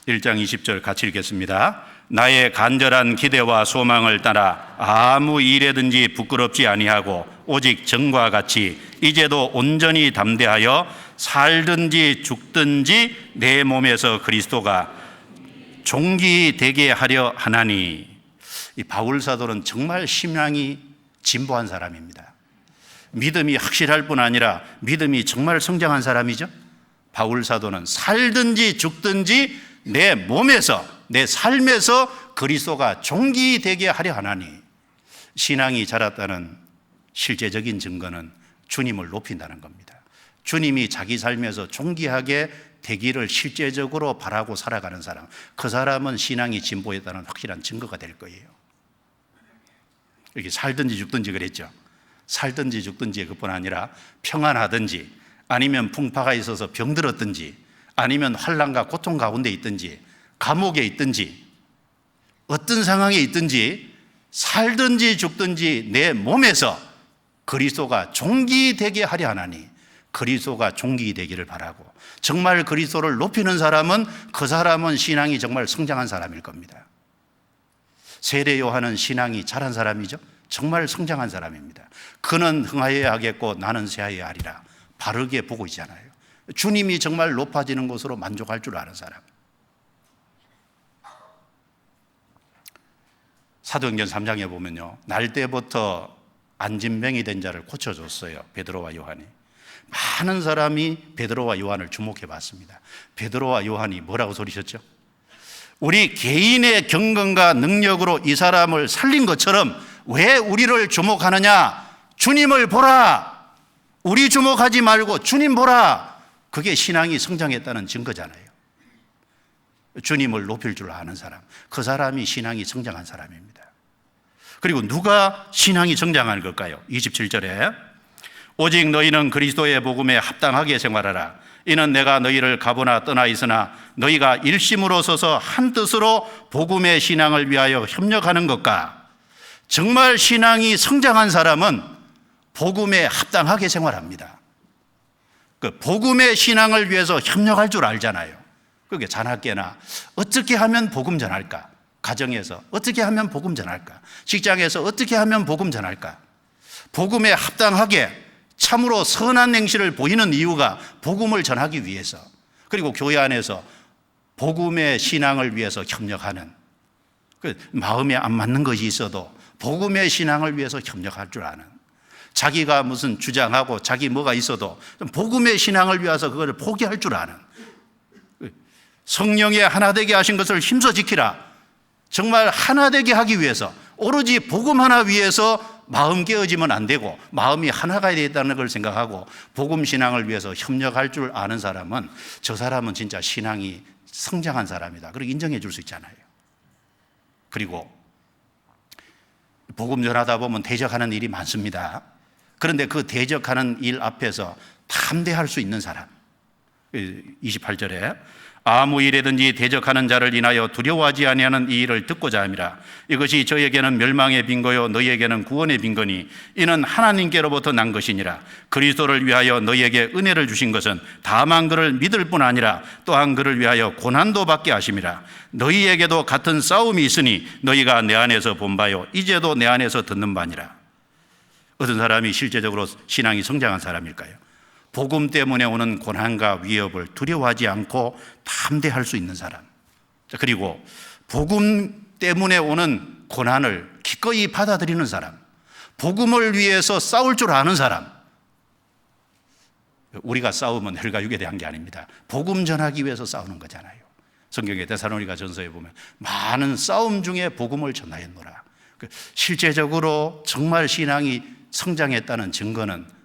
Speaker 1: 1장 20절 같이 읽겠습니다. 나의 간절한 기대와 소망을 따라 아무 일에든지 부끄럽지 아니하고 오직 전과 같이 이제도 온전히 담대하여 살든지 죽든지 내 몸에서 그리스도가 종기 되게 하려 하나니. 이 바울 사도는 정말 신앙이 진보한 사람입니다. 믿음이 확실할 뿐 아니라 믿음이 정말 성장한 사람이죠. 바울 사도는 살든지 죽든지 내 몸에서, 내 삶에서 그리스도가 종기되게 하려 하나니. 신앙이 자랐다는 실제적인 증거는 주님을 높인다는 겁니다. 주님이 자기 삶에서 존귀하게 되기를 실제적으로 바라고 살아가는 사람, 그 사람은 신앙이 진보했다는 확실한 증거가 될 거예요. 이렇게 살든지 죽든지 그랬죠. 살든지 죽든지 그뿐 아니라 평안하든지 아니면 풍파가 있어서 병들었든지 아니면 환난과 고통 가운데 있든지 감옥에 있든지 어떤 상황에 있든지 살든지 죽든지 내 몸에서 그리스도가 존귀되게 하려 하나니 그리스도가 존귀되기를 바라고 정말 그리스도를 높이는 사람은 그 사람은 신앙이 정말 성장한 사람일 겁니다. 세례 요한은 신앙이 자란 사람이죠. 정말 성장한 사람입니다. 그는 흥하여야 하겠고 나는 쇠하여야 하리라. 바르게 보고 있잖아요. 주님이 정말 높아지는 것으로 만족할 줄 아는 사람. 사도행전 3장에 보면요, 날 때부터 안진병이 된 자를 고쳐줬어요. 베드로와 요한이. 많은 사람이 베드로와 요한을 주목해 봤습니다. 베드로와 요한이 뭐라고 소리셨죠? 우리 개인의 경건과 능력으로 이 사람을 살린 것처럼 왜 우리를 주목하느냐? 주님을 보라. 우리 주목하지 말고 주님 보라. 그게 신앙이 성장했다는 증거잖아요. 주님을 높일 줄 아는 사람, 그 사람이 신앙이 성장한 사람입니다. 그리고 누가 신앙이 성장한 걸까요? 27절에 오직 너희는 그리스도의 복음에 합당하게 생활하라. 이는 내가 너희를 가보나 떠나 있으나 너희가 일심으로 서서 한 뜻으로 복음의 신앙을 위하여 협력하는 것과, 정말 신앙이 성장한 사람은 복음에 합당하게 생활합니다. 그 복음의 신앙을 위해서 협력할 줄 알잖아요. 그게 자나깨나 어떻게 하면 복음 전할까? 가정에서 어떻게 하면 복음 전할까? 직장에서 어떻게 하면 복음 전할까? 복음에 합당하게 참으로 선한 행실을 보이는 이유가 복음을 전하기 위해서, 그리고 교회 안에서 복음의 신앙을 위해서 협력하는, 마음에 안 맞는 것이 있어도 복음의 신앙을 위해서 협력할 줄 아는, 자기가 무슨 주장하고 자기 뭐가 있어도 복음의 신앙을 위해서 그걸 포기할 줄 아는, 성령의 하나 되게 하신 것을 힘써 지키라. 정말 하나 되게 하기 위해서, 오로지 복음 하나 위해서 마음 깨어지면 안 되고 마음이 하나가 되겠다는 걸 생각하고 복음 신앙을 위해서 협력할 줄 아는 사람은, 저 사람은 진짜 신앙이 성장한 사람이다. 그렇게 인정해 줄 수 있잖아요. 그리고 복음 전하다 보면 대적하는 일이 많습니다. 그런데 그 대적하는 일 앞에서 담대할 수 있는 사람, 28절에 아무 일에든지 대적하는 자를 인하여 두려워하지 아니하는 이 일을 듣고자 함이라. 이것이 저에게는 멸망의 빈거요 너희에게는 구원의 빈거니 이는 하나님께로부터 난 것이니라. 그리스도를 위하여 너희에게 은혜를 주신 것은 다만 그를 믿을 뿐 아니라 또한 그를 위하여 고난도 받게 하심이라. 너희에게도 같은 싸움이 있으니 너희가 내 안에서 본 바요 이제도 내 안에서 듣는 바니라. 어떤 사람이 실제적으로 신앙이 성장한 사람일까요? 복음 때문에 오는 고난과 위협을 두려워하지 않고 담대할 수 있는 사람. 그리고 복음 때문에 오는 고난을 기꺼이 받아들이는 사람. 복음을 위해서 싸울 줄 아는 사람. 우리가 싸움은 혈과 육에 대한 게 아닙니다. 복음 전하기 위해서 싸우는 거잖아요. 성경의 데살로니가 전서에 보면 많은 싸움 중에 복음을 전하였노라. 실제적으로 정말 신앙이 성장했다는 증거는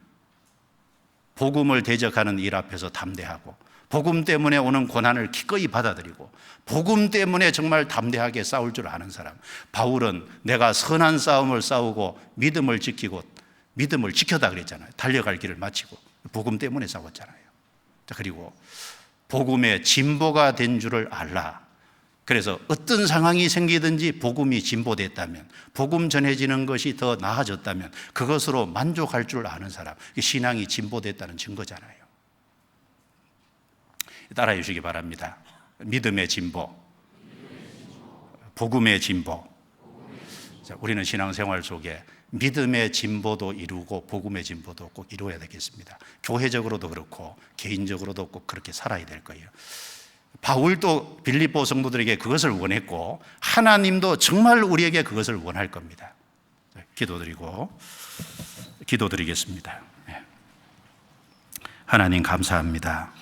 Speaker 1: 복음을 대적하는 일 앞에서 담대하고, 복음 때문에 오는 고난을 기꺼이 받아들이고, 복음 때문에 정말 담대하게 싸울 줄 아는 사람. 바울은 내가 선한 싸움을 싸우고 믿음을 지키고, 믿음을 지켜다 그랬잖아요. 달려갈 길을 마치고 복음 때문에 싸웠잖아요. 그리고 복음의 진보가 된 줄을 알라. 그래서 어떤 상황이 생기든지 복음이 진보됐다면, 복음 전해지는 것이 더 나아졌다면 그것으로 만족할 줄 아는 사람, 신앙이 진보됐다는 증거잖아요. 따라해 주시기 바랍니다. 믿음의 진보, 복음의 진보. 우리는 신앙생활 속에 믿음의 진보도 이루고 복음의 진보도 꼭 이루어야 되겠습니다. 교회적으로도 그렇고 개인적으로도 꼭 그렇게 살아야 될 거예요. 바울도 빌립보 성도들에게 그것을 원했고 하나님도 정말 우리에게 그것을 원할 겁니다. 기도드리겠습니다. 하나님 감사합니다.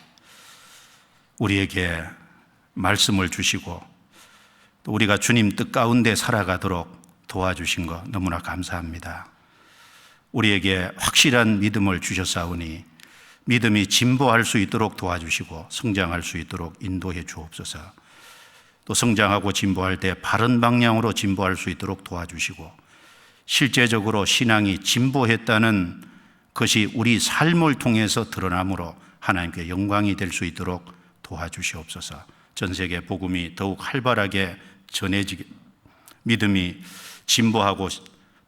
Speaker 1: 우리에게 말씀을 주시고 또 우리가 주님 뜻 가운데 살아가도록 도와주신 것 너무나 감사합니다. 우리에게 확실한 믿음을 주셨사오니 믿음이 진보할 수 있도록 도와주시고 성장할 수 있도록 인도해 주옵소서. 또 성장하고 진보할 때 바른 방향으로 진보할 수 있도록 도와주시고 실제적으로 신앙이 진보했다는 것이 우리 삶을 통해서 드러남으로 하나님께 영광이 될 수 있도록 도와주시옵소서. 전 세계 복음이 더욱 활발하게 전해지게 믿음이 진보하고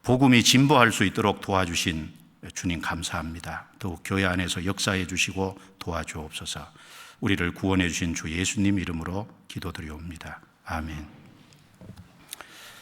Speaker 1: 복음이 진보할 수 있도록 도와주신 주님 감사합니다. 더욱 교회 안에서 역사해 주시고 도와주옵소서. 우리를 구원해 주신 주 예수님 이름으로 기도드리옵니다. 아멘.